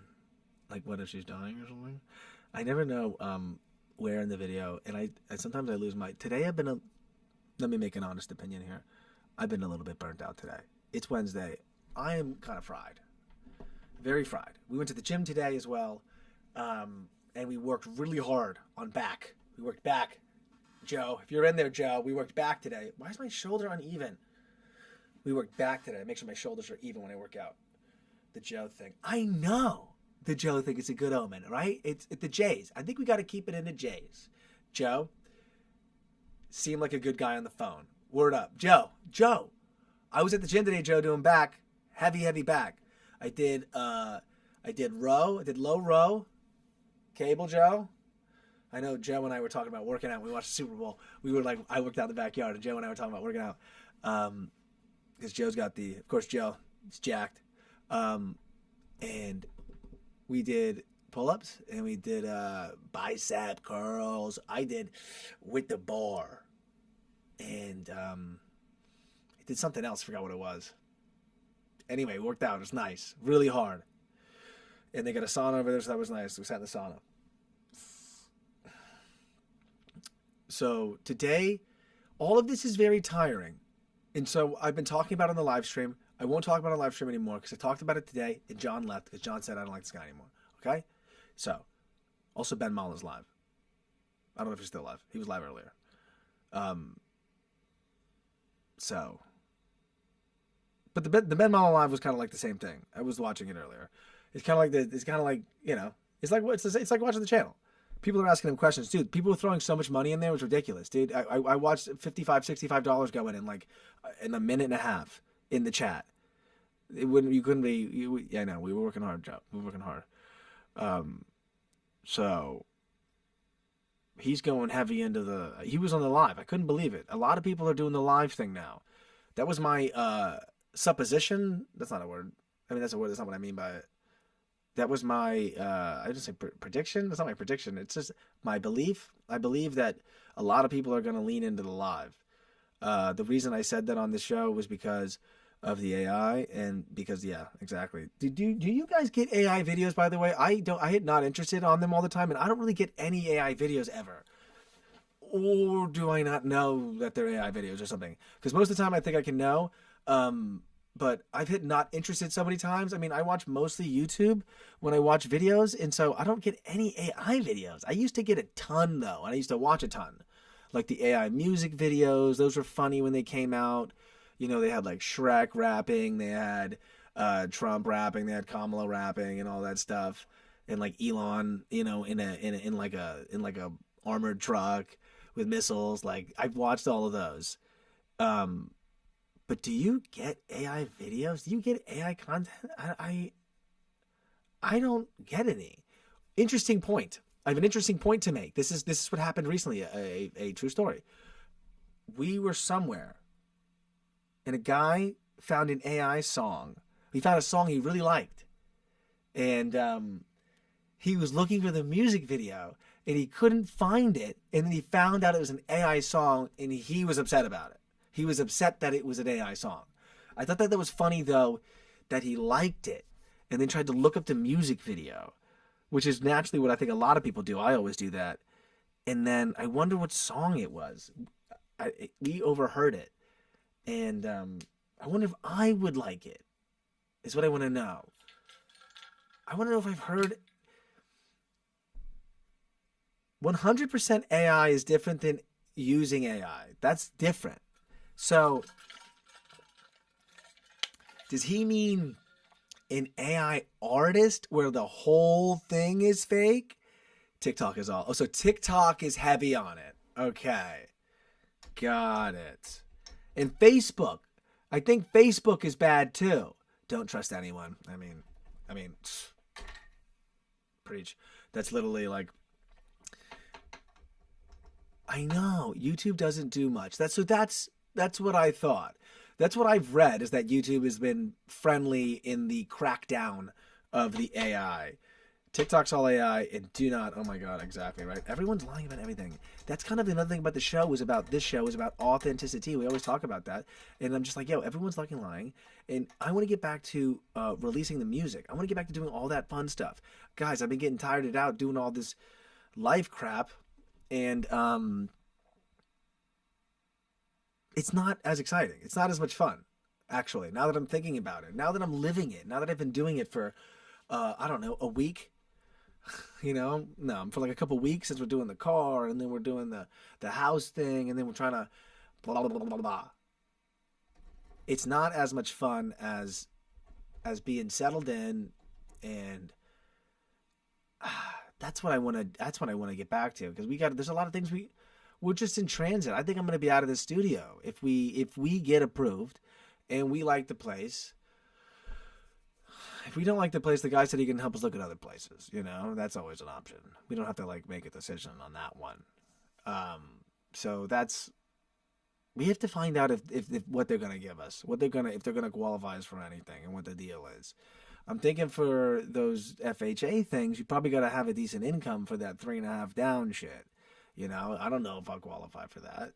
Like, what if she's dying or something? I never know where in the video, and sometimes I lose today I've been let me make an honest opinion here. I've been a little bit burnt out today. It's Wednesday. I am kind of fried. Very fried. We went to the gym today as well, and we worked really hard on back. We worked back. Joe, if you're in there, Joe, we worked back today. Why is my shoulder uneven? We worked back today. Make sure my shoulders are even when I work out. The Joe thing. I know the Joe thing is a good omen, right? It's the J's. I think we got to keep it in the J's. Joe seemed like a good guy on the phone. Word up. Joe. I was at the gym today, Joe, doing back. Heavy back. I did row. I did low row. Cable, Joe. I know Joe and I were talking about working out. We watched the Super Bowl. We were like, I worked out in the backyard, and Joe and I were talking about working out. Because Joe's got of course, Joe, he's jacked. And we did pull-ups, and we did bicep curls. I did with the bar. And I did something else. Forgot what it was. Anyway, it worked out. It was nice. Really hard. And they got a sauna over there, so that was nice. We sat in the sauna. So today, all of this is very tiring. And so I've been talking about it on the live stream. I won't talk about it on the live stream anymore because I talked about it today, and John left because John said I don't like this guy anymore. Okay? So, also Ben Mala's live. I don't know if he's still live. He was live earlier. But the Ben Mala live was kind of like the same thing. I was watching it earlier. It's kind of like it's like watching the channel. People are asking him questions, dude. People were throwing so much money in there, it was ridiculous, dude. I watched $55, $65 go in a minute and a half in the chat. I know we were working hard, Joe. We were working hard. So he's going heavy into he was on the live. I couldn't believe it. A lot of people are doing the live thing now. That was my supposition. That's not a word. I mean, that's a word. That's not what I mean by it. That was my, I didn't say prediction. That's not my prediction. It's just my belief. I believe that a lot of people are going to lean into the live. The reason I said that on the show was because of the AI and because, yeah, exactly. Do you guys get AI videos, by the way? I am not interested on them all the time, and I don't really get any AI videos ever. Or do I not know that they're AI videos or something? Because most of the time I think I can know. But I've hit not interested so many times. I mean, I watch mostly YouTube when I watch videos, and so I don't get any AI videos. I used to get a ton, though, and I used to watch a ton. Like the AI music videos, those were funny when they came out. You know, they had like Shrek rapping, they had Trump rapping, they had Kamala rapping, and all that stuff, and like Elon, you know, in like a armored truck with missiles. Like I've watched all of those. But do you get AI videos? Do you get AI content? I don't get any. Interesting point. I have an interesting point to make. This is what happened recently, a true story. We were somewhere, and a guy found an AI song. He found a song he really liked. And he was looking for the music video, and he couldn't find it. And then he found out it was an AI song, and he was upset about it. He was upset that it was an AI song. I thought that was funny, though, that he liked it and then tried to look up the music video, which is naturally what I think a lot of people do. I always do that. And then I wonder what song it was. We overheard it. And I wonder if I would like it, is what I want to know. I want to know if I've heard... 100% AI is different than using AI. That's different. So, does he mean an AI artist where the whole thing is fake. TikTok is all. Oh, so TikTok is heavy on it. Okay. Got it. And Facebook. I think Facebook is bad too. Don't trust anyone. I mean, preach. That's literally like, I know YouTube doesn't do much. That's what I thought. That's what I've read, is that YouTube has been friendly in the crackdown of the AI. TikTok's all AI, and do not, oh my God, exactly, right? Everyone's lying about everything. That's kind of another thing about the show, this show is about authenticity. We always talk about that. And I'm just like, yo, everyone's fucking lying. And I want to get back to releasing the music. I want to get back to doing all that fun stuff. Guys, I've been getting tired out doing all this life crap. And it's not as exciting. It's not as much fun, actually, now that I'm thinking about it. Now that I'm living it. Now that I've been doing it for, I don't know, a week. You know, no, for like a couple weeks, since we're doing the car, and then we're doing the house thing, and then we're trying to blah, blah, blah, blah, blah. It's not as much fun as being settled in, and that's what I want to get back to, because there's a lot of things we're just in transit. I think I'm going to be out of the studio if we get approved and we like the place. If we don't like the place, the guy said he can help us look at other places. You know, that's always an option. We don't have to like make a decision on that one. So we have to find out if what they're gonna give us, if they're gonna qualify us for anything, and what the deal is. I'm thinking for those FHA things, you probably got to have a decent income for that 3.5 down shit. You know, I don't know if I'll qualify for that.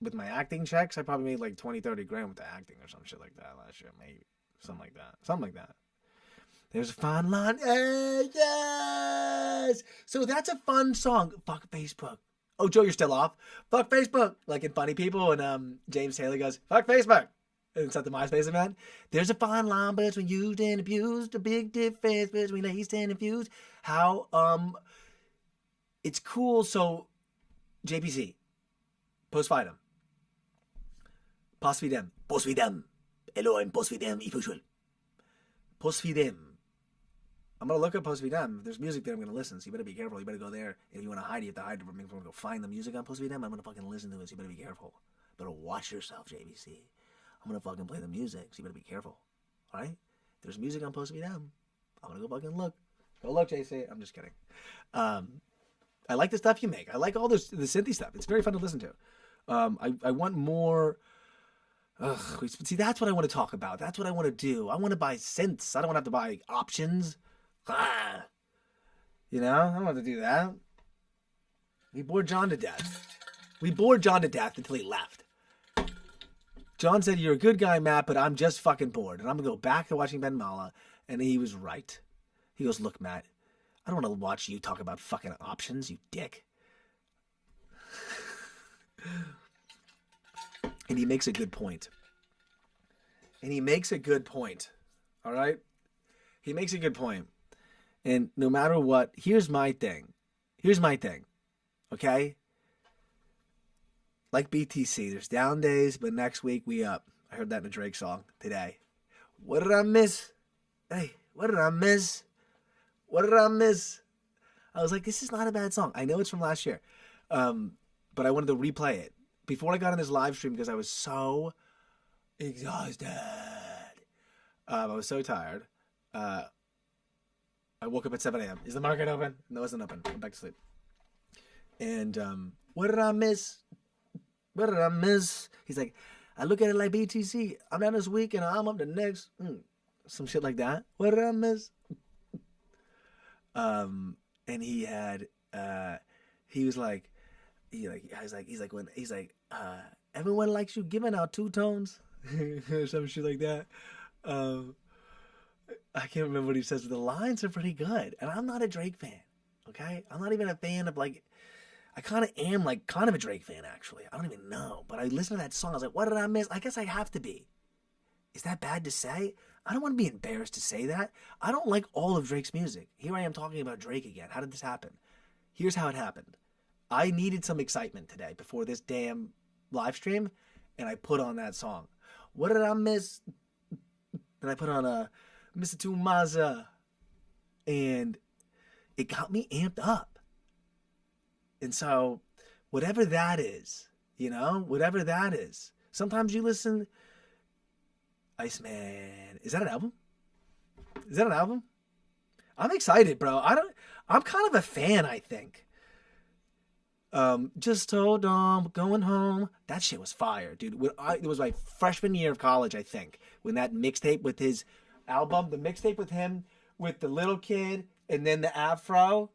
With my acting checks, I probably made like 20-30 grand with the acting or some shit like that last year, maybe something like that. There's a fine line. Hey, yes! So that's a fun song. Fuck Facebook. Oh, Joe, you're still off. Fuck Facebook. Like in Funny People, and James Taylor goes, fuck Facebook. And it's at the MySpace event. There's a fine line between used and abused. A big difference between laced and infused. How, it's cool. So, JPC. Post Fidem. Post Fidem. Post Fidem. Elohim, Post Fidem, usual. Post Fidem. I'm going to look up Post Fidem. If there's music there, I'm going to listen. So you better be careful. You better go there. If you want to hide, you have to hide from me. If you want to go find the music on Post Fidem, I'm going to fucking listen to it. So you better be careful. You better watch yourself, JVC. I'm going to fucking play the music. So you better be careful. All right? If there's music on Post Fidem, I'm going to go fucking look. Go look, JC. I'm just kidding. I like the stuff you make. I like all the synthy stuff. It's very fun to listen to. I want more... see, that's what I want to talk about. That's what I want to do. I want to buy synths. I don't want to have to buy options. You know, I don't have to do that. We bored John to death. Until he left. John said, you're a good guy, Matt, but I'm just fucking bored. And I'm going to go back to watching Ben Mala. And he was right. He goes, look, Matt, I don't want to watch you talk about fucking options, you dick. And he makes a good point. All right? He makes a good point. And no matter what, here's my thing. Okay? Like BTC, there's down days, but next week we up. I heard that in a Drake song today. What did I miss? Hey, what did I miss? I was like, this is not a bad song. I know it's from last year. But I wanted to replay it before I got on this live stream because I was so exhausted. I was so tired. I woke up at 7 a.m. Is the market open? No, it wasn't open. I'm back to sleep. And what did I miss? He's like, I look at it like BTC. I'm down this week and I'm up the next. Some shit like that. What did I miss? And he had, he was like, everyone likes you giving out two tones or some shit like that. I can't remember what he says, but the lines are pretty good. And I'm not a Drake fan, okay? I'm not even a fan of, like, I kind of am, like, kind of a Drake fan, actually. I don't even know. But I listened to that song. I was like, what did I miss? I guess I have to be. Is that bad to say? I don't want to be embarrassed to say that. I don't like all of Drake's music. Here I am talking about Drake again. How did this happen? Here's how it happened. I needed some excitement today before this damn live stream, and I put on that song. What did I miss? And I put on Mr. Tumaza. And it got me amped up. And so, whatever that is, whatever that is. Sometimes you listen, Iceman. Is that an album? Is that an album? I'm excited, bro. I'm kind of a fan, I think. Just told going home. That shit was fire, dude. It was my freshman year of college, I think, when that mixtape with his album, the mixtape with him, with the little kid, and then the afro.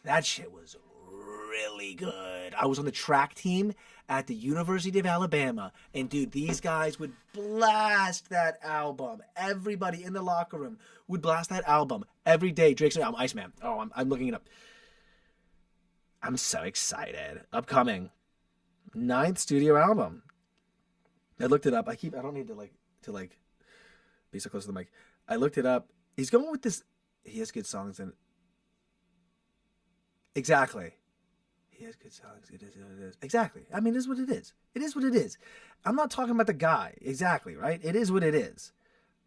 That shit was really good. I was on the track team at the University of Alabama, and dude, these guys would blast that album. Everybody in the locker room would blast that album every day. Drake's album, Iceman. Oh, I'm looking it up. I'm so excited. Upcoming 9th studio album. I looked it up. I don't need to be so close to the mic. I looked it up. He's going with this. He has good songs and exactly. He has good songs. It is what it is. Exactly. I mean, it is what it is. It is what it is. I'm not talking about the guy. Exactly, right? It is what it is.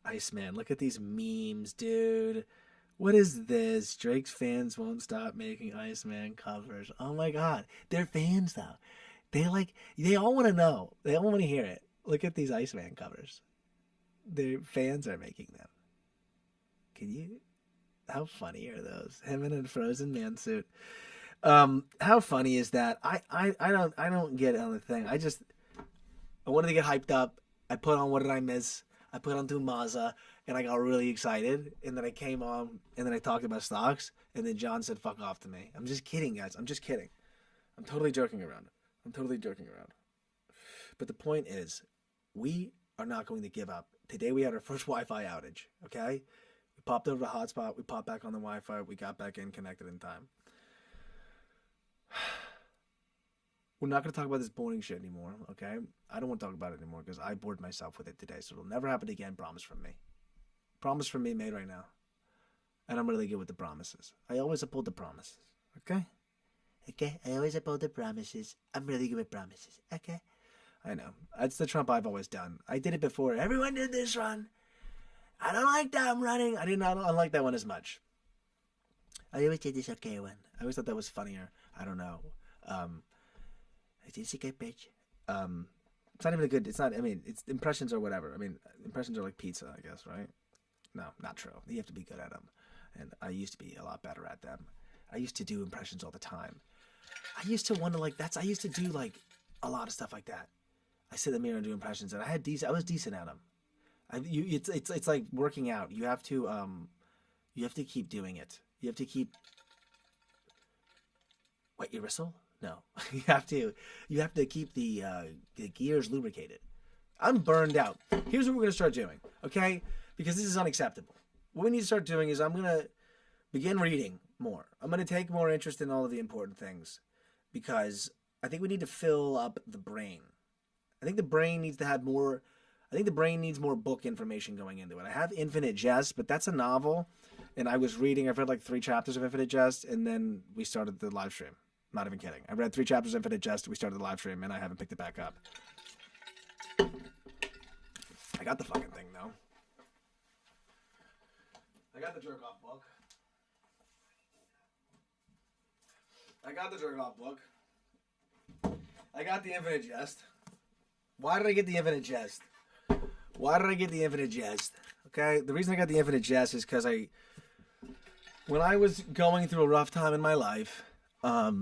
Iceman, look at these memes, dude. What is this? Drake's fans won't stop making Iceman covers. Oh my God. They're fans though. They all want to know. They all want to hear it. Look at these Iceman covers. Their fans are making them. How funny are those? Him in a Frozen Man suit. How funny is that? I don't get it on the thing. I wanted to get hyped up. I put on What Did I Miss? I put on Tumaza, and I got really excited. And then I came on, and then I talked about stocks, and then John said, "Fuck off" to me. I'm just kidding, guys. I'm just kidding. I'm totally joking around. But the point is, we are not going to give up. Today we had our first Wi-Fi outage. Okay, we popped over the hotspot. We popped back on the Wi-Fi. We got back in, connected in time. We're not going to talk about this boring shit anymore, okay? I don't want to talk about it anymore because I bored myself with it today, so it'll never happen again. Promise from me. Promise from me made right now. And I'm really good with the promises. I always uphold the promises, okay? Okay, I always uphold the promises. I'm really good with promises, okay? I know. That's the Trump I've always done. I did it before. Everyone did this run. I don't like that I'm running. I don't like that one as much. I always did this okay one. I always thought that was funnier. I don't know. It's a good page. It's not even a good. It's not. I mean, it's impressions or whatever. I mean, impressions are like pizza, I guess, right? No, not true. You have to be good at them, and I used to be a lot better at them. I used to do impressions all the time. I used to want to I used to do like a lot of stuff like that. I sit in the mirror and do impressions, and I was decent at them. It's like working out. You have to keep doing it. You have to keep. Wait, you whistle? No, you have to keep the gears lubricated. I'm burned out. Here's what we're gonna start doing, okay? Because this is unacceptable. What we need to start doing is I'm gonna begin reading more. I'm gonna take more interest in all of the important things because I think we need to fill up the brain. I think the brain needs to have more. I think the brain needs more book information going into it. I have Infinite Jest, but that's a novel, and I've read like 3 chapters of Infinite Jest, and then we started the live stream. Not even kidding. I read 3 chapters of Infinite Jest. We started the live stream, and I haven't picked it back up. I got the fucking thing, though. I got the jerk-off book. I got the jerk-off book. I got the Infinite Jest. Why did I get the Infinite Jest? Okay? The reason I got the Infinite Jest is because when I was going through a rough time in my life, I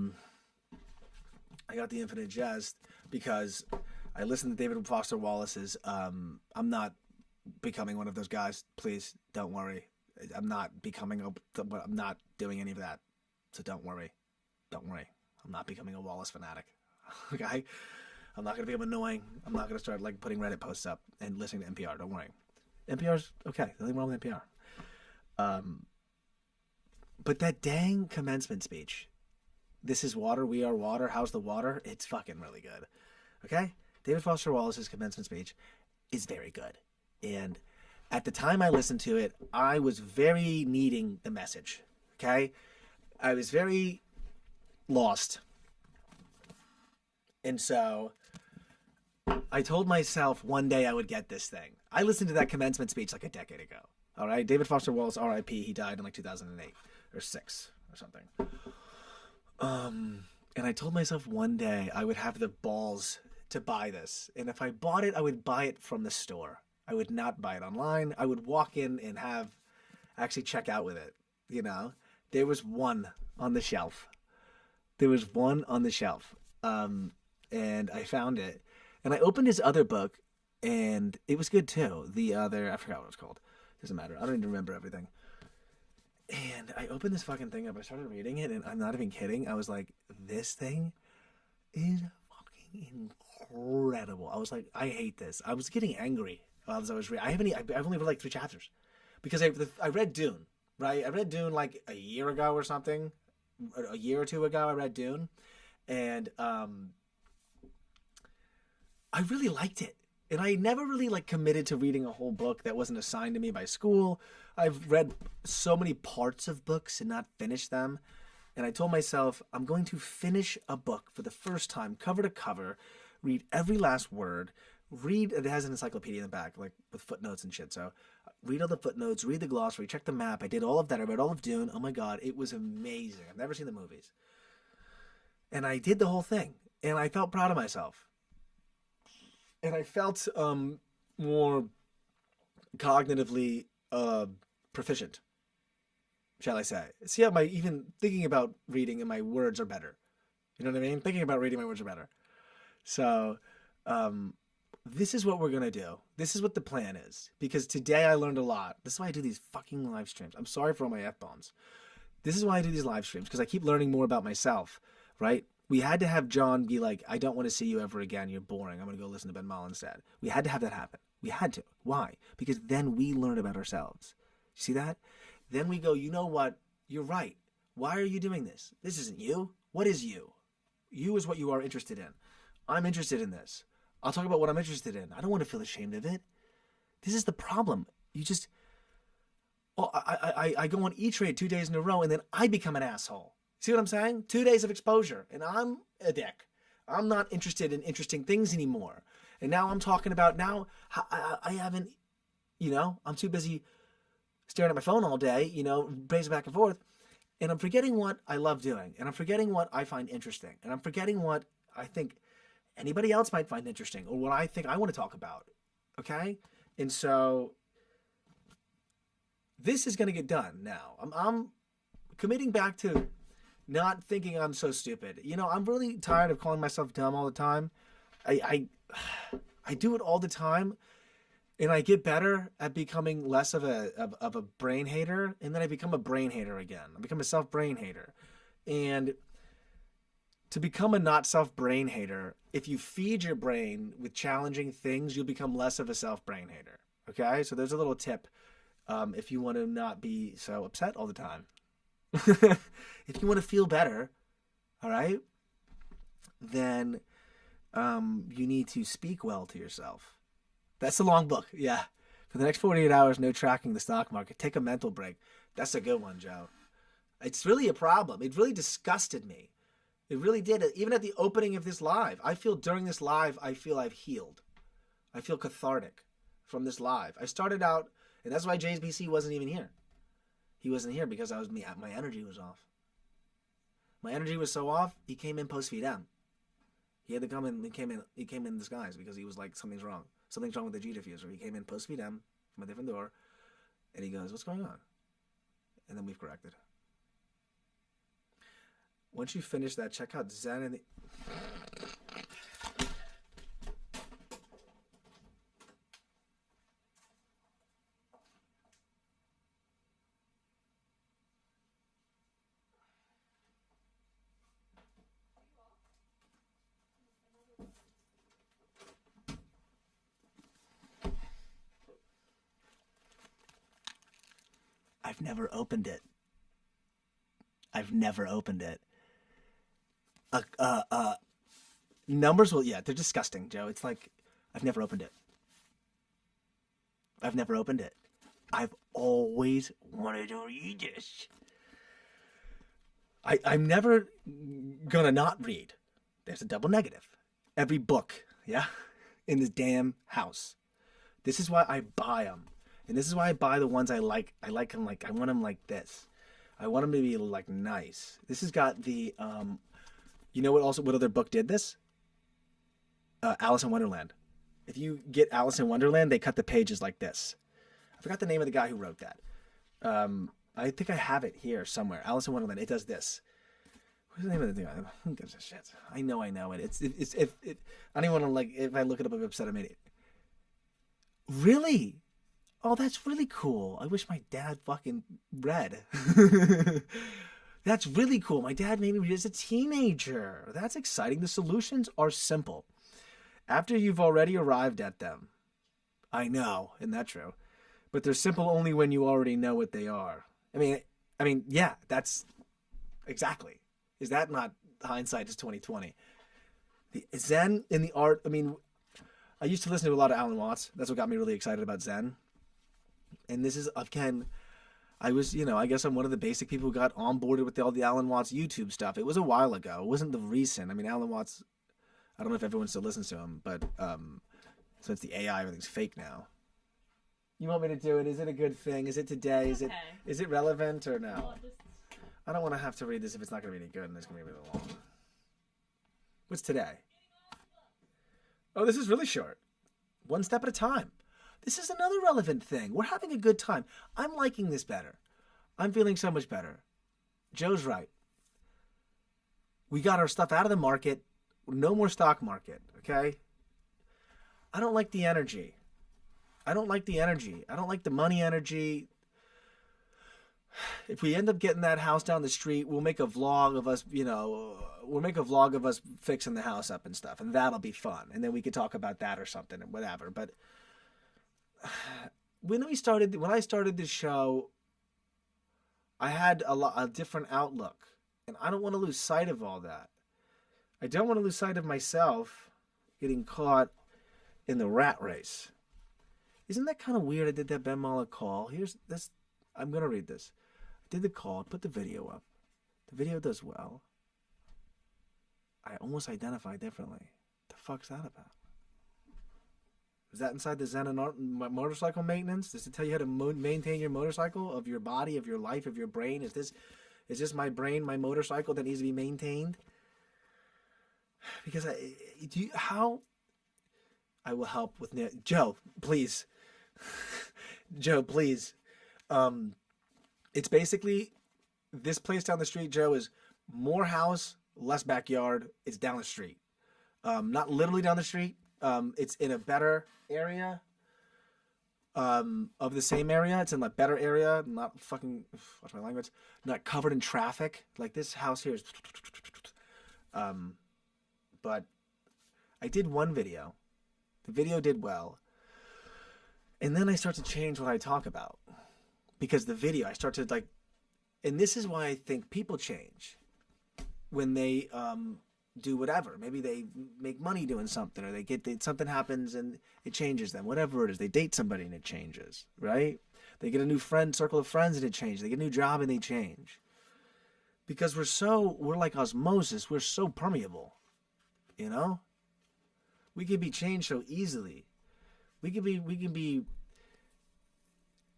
got the Infinite Jest because I listened to David Foster Wallace's I'm not becoming one of those guys. Please don't worry. I'm not doing any of that. So don't worry. I'm not becoming a Wallace fanatic. Okay? I'm not going to become annoying. I'm not going to start putting Reddit posts up and listening to NPR. Don't worry. NPR's okay. Nothing wrong with NPR. But that dang commencement speech. This is water, we are water, how's the water? It's fucking really good. Okay? David Foster Wallace's commencement speech is very good. And at the time I listened to it, I was very needing the message. Okay? I was very lost. And so I told myself one day I would get this thing. I listened to that commencement speech like a decade ago. All right, David Foster Wallace, R.I.P. He died in like 2008 or 6 or something. And I told myself one day I would have the balls to buy this, and if I bought it, I would buy it from the store. I would not buy it online. I would walk in and actually check out with it. You know, there was one on the shelf. There was one on the shelf, and I found it, and I opened his other book, and it was good too. The other, I forgot what it was called. Doesn't matter. I don't even remember everything. And I opened this fucking thing up. I started reading it, and I'm not even kidding. I was like, this thing is fucking incredible. I was like, I hate this. I was getting angry as I was reading. I've only read like 3 chapters because I read Dune, right? I read Dune like a year ago or something. A year or 2 ago, I read Dune, and I really liked it. And I never really like committed to reading a whole book that wasn't assigned to me by school. I've read so many parts of books and not finished them. And I told myself, I'm going to finish a book for the first time, cover to cover, read every last word, it has an encyclopedia in the back, like with footnotes and shit. So read all the footnotes, read the glossary, check the map. I did all of that. I read all of Dune. Oh my God, it was amazing. I've never seen the movies. And I did the whole thing. And I felt proud of myself. And I felt more cognitively proficient, shall I say. See how even thinking about reading and my words are better. You know what I mean? Thinking about reading, my words are better. So this is what we're going to do. This is what the plan is. Because today I learned a lot. This is why I do these fucking live streams. I'm sorry for all my F-bombs. This is why I do these live streams. Because I keep learning more about myself, right? We had to have John be like, I don't want to see you ever again. You're boring. I'm going to go listen to Ben Mall instead. We had to have that happen. We had to. Why? Because then we learn about ourselves. You see that? Then we go, you know what? You're right. Why are you doing this? This isn't you. What is you? You is what you are interested in. I'm interested in this. I'll talk about what I'm interested in. I don't want to feel ashamed of it. This is the problem. You just... Oh, I go on E-Trade 2 days in a row and then I become an asshole. See what I'm saying? 2 days of exposure, and I'm a dick. I'm not interested in interesting things anymore. And now I'm talking about, I haven't, I'm too busy staring at my phone all day, pacing back and forth. And I'm forgetting what I love doing. And I'm forgetting what I find interesting. And I'm forgetting what I think anybody else might find interesting or what I think I want to talk about. Okay? And so this is going to get done now. I'm committing back to not thinking I'm so stupid. I'm really tired of calling myself dumb all the time. I do it all the time, and I get better at becoming less of a brain hater, and then I become a brain hater again. I become a self-brain hater. And to become a not self-brain hater, if you feed your brain with challenging things, you'll become less of a self-brain hater. Okay? So there's a little tip if you want to not be so upset all the time. If you want to feel better, all right, then you need to speak well to yourself. That's a long book. Yeah. For the next 48 hours, no tracking the stock market. Take a mental break. That's a good one, Joe. It's really a problem. It really disgusted me. It really did. Even at the opening of this live, I feel during this live, I feel I've healed. I feel cathartic from this live. I started out, and that's why JBC wasn't even here. He wasn't here because my energy was off. My energy was so off, he came in post-feed-em. He had to come in, he came in disguise because he was like, something's wrong. Something's wrong with the G diffuser. He came in post-feed-em from a different door, and he goes, what's going on? And then we've corrected. Once you finish that, check out Zen and I've never opened it. I've never opened it. Numbers will, yeah, they're disgusting, Joe. It's like, I've never opened it. I've never opened it. I've always wanted to read this. I'm never gonna not read. There's a double negative. Every book, yeah, in this damn house. This is why I buy them. And this is why I buy the ones I like. I like them like, I want them like this. I want them to be like nice. This has got the, you know what other book did this? Alice in Wonderland. If you get Alice in Wonderland, they cut the pages like this. I forgot the name of the guy who wrote that. I think I have it here somewhere. Alice in Wonderland. It does this. What's the name of the thing? Who gives a shit? I know it. I don't even want to, like, if I look it up, I'm upset I made it. Really? Oh, that's really cool. I wish my dad fucking read. That's really cool. My dad made me read as a teenager. That's exciting. The solutions are simple. After you've already arrived at them. I know, isn't that true? But they're simple only when you already know what they are. I mean, yeah, that's exactly. Is that not hindsight is 2020? The Zen in the art. I mean, I used to listen to a lot of Alan Watts. That's what got me really excited about Zen. And this is, again, I was, I guess I'm one of the basic people who got onboarded with all the Alan Watts YouTube stuff. It was a while ago. It wasn't the recent. I mean, Alan Watts, I don't know if everyone still listens to him, but since the AI, everything's fake now. You want me to do it? Is it a good thing? Is it today? Okay. Is it relevant or no? Well, just... I don't want to have to read this if it's not going to be any good and it's going to be really long. What's today? Oh, this is really short. One step at a time. This is another relevant thing. We're having a good time. I'm liking this better. I'm feeling so much better. Joe's right. We got our stuff out of the market. No more stock market, okay? I don't like the energy. I don't like the money energy. If we end up getting that house down the street, we'll make a vlog of us, fixing the house up and stuff, and that'll be fun. And then we could talk about that or something or whatever. But when I started this show, I had a different outlook, and I don't want to lose sight of all that. I don't want to lose sight of myself getting caught in the rat race. Isn't that kind of weird? I did that Ben Malek call. Here's this. I'm going to read this. I did the call. I put the video up. The video does well. I almost identify differently. What the fuck's that about? Is that inside the Zen and Art motorcycle maintenance? Does it tell you how to maintain your motorcycle, of your body, of your life, of your brain? Is this my brain, my motorcycle that needs to be maintained? Because I will help with Joe, please. Joe, please. It's basically this place down the street, Joe, is more house, less backyard. It's down the street. Not literally down the street. It's in a better area of the same area. It's in a better area. Not fucking, watch my language. Not covered in traffic. Like this house here is. But I did one video. The video did well. And then I start to change what I talk about. Because the video, I start to like, and this is why I think people change when they do whatever. Maybe they make money doing something, or something happens and it changes them. Whatever it is, they date somebody and it changes, right? They get a new circle of friends and it changes. They get a new job and they change. Because we're like osmosis. We're so permeable, We can be changed so easily. We can be.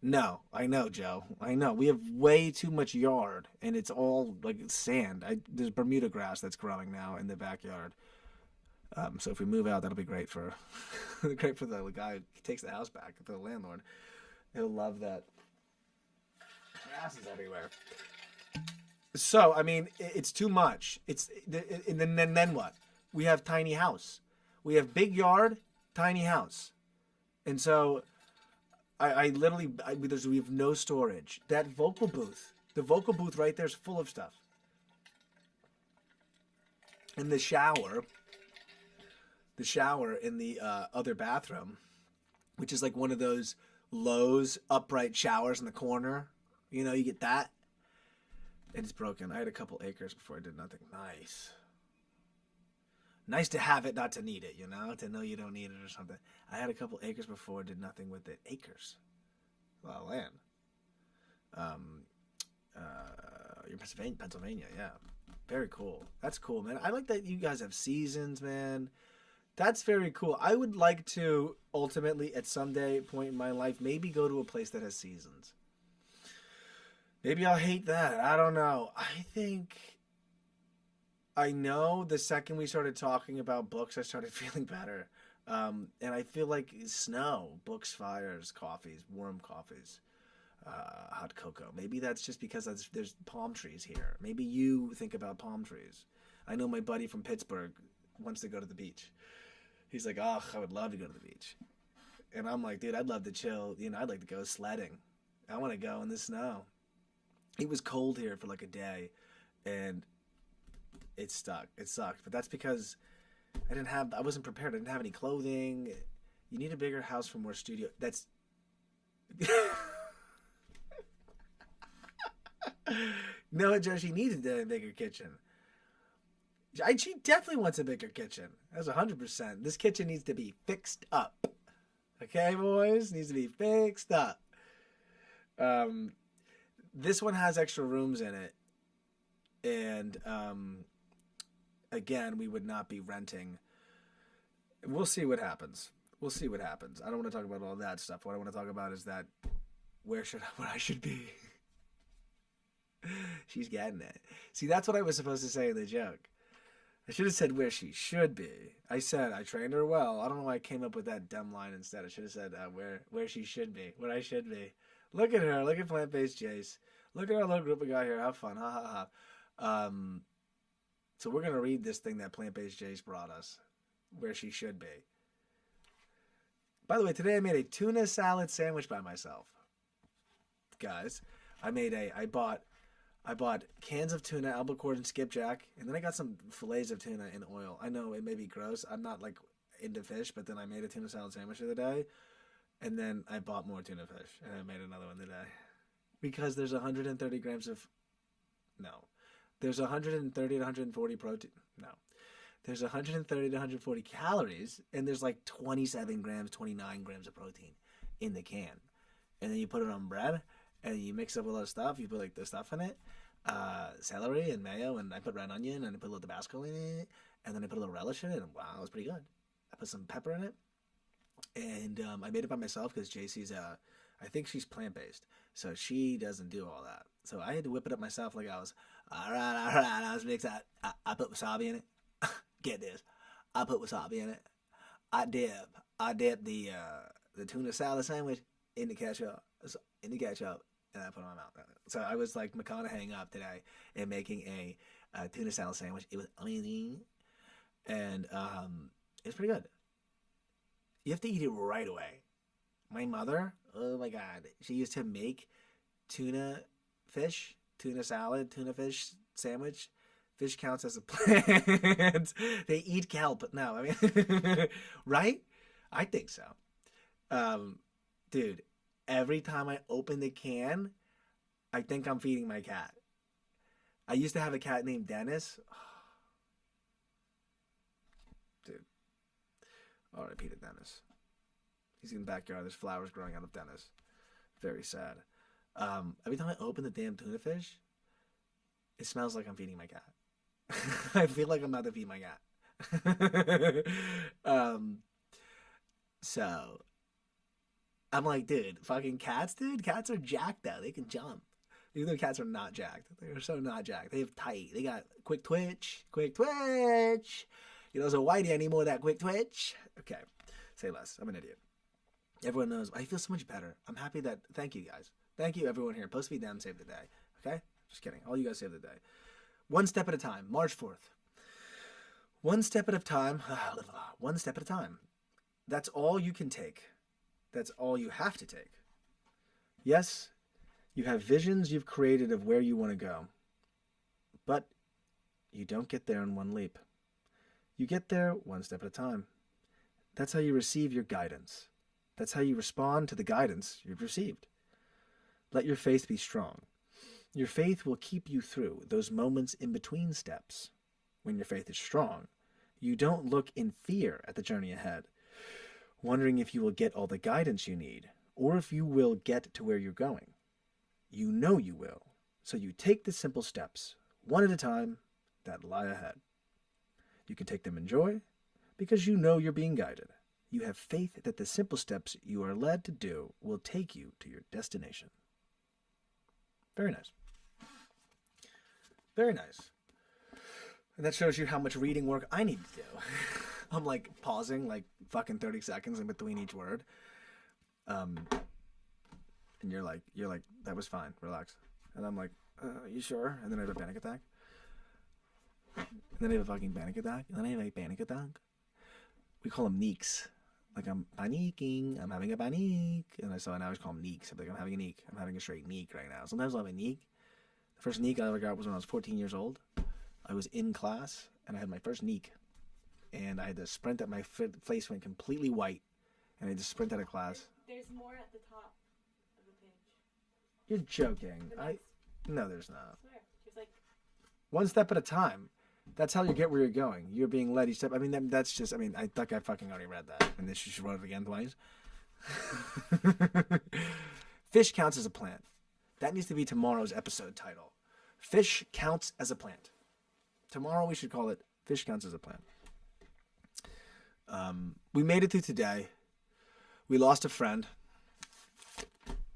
No, I know, Joe. I know. We have way too much yard, and it's all like sand. There's Bermuda grass that's growing now in the backyard. So if we move out, that'll be great for the guy who takes the house back, for the landlord. He'll love that. Grass is everywhere. So I mean, it's too much. And then what? We have tiny house. We have big yard, tiny house, and so. We have no storage. That vocal booth, the vocal booth right there is full of stuff. And the shower in the other bathroom, which is like one of those Lowe's upright showers in the corner. You get that. And it's broken. I had a couple acres before I did nothing. Nice to have it, not to need it, to know you don't need it or something. I had a couple acres before, did nothing with it. Acres. A lot of land. You're Pennsylvania, yeah. Very cool. That's cool, man. I like that you guys have seasons, man. That's very cool. I would like to ultimately, at some day point in my life, maybe go to a place that has seasons. Maybe I'll hate that. I don't know. I know the second we started talking about books, I started feeling better. And I feel like snow, books, fires, coffees, warm coffees, hot cocoa. Maybe that's just because there's palm trees here. Maybe you think about palm trees. I know my buddy from Pittsburgh wants to go to the beach. He's like, oh, I would love to go to the beach. And I'm like, dude, I'd love to chill. I'd like to go sledding. I want to go in the snow. It was cold here for like a day, and it stuck. It sucked. But that's because I wasn't prepared. I didn't have any clothing. You need a bigger house for more studio. No, Joe, she needed a bigger kitchen. She definitely wants a bigger kitchen. That's 100%. This kitchen needs to be fixed up. Okay, boys? Needs to be fixed up. This one has extra rooms in it. And, again, we would not be renting. We'll see what happens. I don't want to talk about all that stuff. What I want to talk about is that where I should be. She's getting it. See, that's what I was supposed to say in the joke. I should have said where she should be. I said I trained her well. I don't know why I came up with that dumb line instead. I should have said where she should be, where I should be. Look at her. Look at Plant-Based Jace. Look at our little group of guys here. Have fun. Ha ha ha. So we're gonna read this thing that Plant-Based Jace brought us, where she should be. By the way, today I made a tuna salad sandwich by myself. Guys, I bought cans of tuna, albacore and skipjack, and then I got some fillets of tuna in oil. I know it may be gross. I'm not like into fish, but then I made a tuna salad sandwich the other day, and then I bought more tuna fish, and I made another one today. Because there's 130 grams of... No. There's 130 to 140 protein. No. There's 130 to 140 calories, and there's like 29 grams of protein in the can. And then you put it on bread, and you mix up a lot of stuff. You put like the stuff in it, celery and mayo, and I put red onion, and I put a little Tabasco in it, and then I put a little relish in it, and wow, it was pretty good. I put some pepper in it, and I made it by myself because JC's I think she's plant-based, so she doesn't do all that. So I had to whip it up myself like I was, all right, I was mixed out. I put wasabi in it. Get this. I put wasabi in it. I dip the tuna salad sandwich in the ketchup, and I put it in my mouth. So I was like McConaughey up today and making a tuna salad sandwich. It was amazing, and it's pretty good. You have to eat it right away. My mother, oh my God, she used to make tuna salad, tuna fish sandwich. Fish counts as a plant. They eat kelp. No, I mean, right? I think so. Dude, every time I open the can, I think I'm feeding my cat. I used to have a cat named Dennis. Dude. R.I.P. to Dennis. He's in the backyard. There's flowers growing out of Dennis. Very sad. Every time I open the damn tuna fish, it smells like I'm feeding my cat. I feel like I'm about to feed my cat. So I'm like, dude, fucking cats, dude. Cats are jacked though. They can jump. Even though cats are not jacked. They're so not jacked. They have tight. They got quick twitch. You know, so Whitey, I need more of that quick twitch. Okay. Say less. I'm an idiot. Everyone knows. I feel so much better. I'm happy that... Thank you, guys. Thank you, everyone here. Post feed them, save the day. Okay? Just kidding. All you guys save the day. One step at a time. March 4th. One step at a time. One step at a time. That's all you can take. That's all you have to take. Yes, you have visions you've created of where you want to go. But you don't get there in one leap. You get there one step at a time. That's how you receive your guidance. That's how you respond to the guidance you've received. Let your faith be strong. Your faith will keep you through those moments in between steps. When your faith is strong, you don't look in fear at the journey ahead, wondering if you will get all the guidance you need, or if you will get to where you're going. You know you will, so you take the simple steps, one at a time, that lie ahead. You can take them in joy, because you know you're being guided. You have faith that the simple steps you are led to do will take you to your destination. Very nice. Very nice. And that shows you how much reading work I need to do. I'm like pausing like fucking 30 seconds in between each word. And you're like, that was fine, relax. And I'm like, you sure? And then I have a panic attack. And then I have a fucking panic attack. And then I have a panic attack. We call them neeks. Like, I'm panicking. I'm having a panic. And so I always call them neeks. I'm like, I'm having a neek. I'm having a straight neek right now. Sometimes I'll have a neek. The first neek I ever got was when I was 14 years old. I was in class, and I had my first neek. And I had to sprint that my face went completely white. And I had to sprint out of class. There's more at the top of the page. You're joking. No, there's not. I swear. There's like... One step at a time. That's how you get where you're going. You're being led each step. I mean, that's just, I mean, I think I fucking already read that. And this, you should write it again twice. Fish counts as a plant. That needs to be tomorrow's episode title. Fish counts as a plant. Tomorrow we should call it Fish Counts as a Plant. We made it through today. We lost a friend.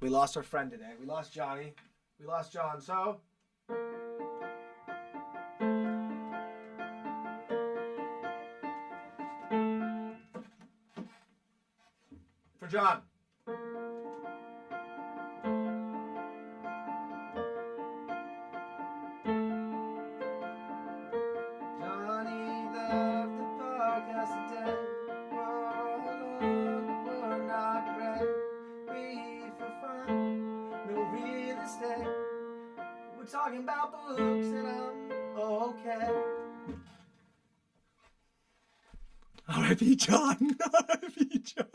We lost our friend today. We lost Johnny. We lost John. So... for John. Johnny left the park yesterday. We're not great. We for fun, no real estate. We're talking about books and I'm okay. R.I.P. John. R.I.P. John.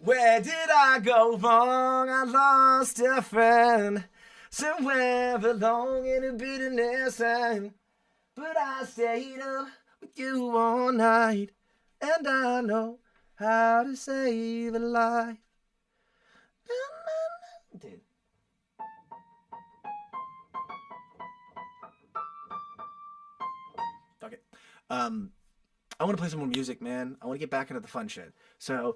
Where did I go wrong? I lost a friend somewhere belonging to bitterness, but I stayed up with you all night, and I know how to save a life. Dude. Fuck it. I want to play some more music, man. I want to get back into the fun shit. So,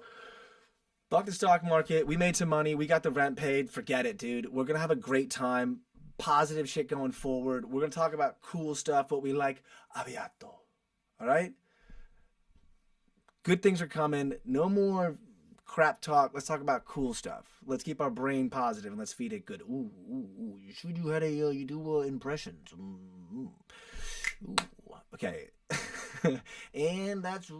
fuck the stock market. We made some money. We got the rent paid. Forget it, dude. We're going to have a great time. Positive shit going forward. We're going to talk about cool stuff, what we like. Aviato. All right? Good things are coming. No more crap talk. Let's talk about cool stuff. Let's keep our brain positive and let's feed it good. Ooh, ooh, ooh. You should you had a you do impressions. Ooh. Okay. And that's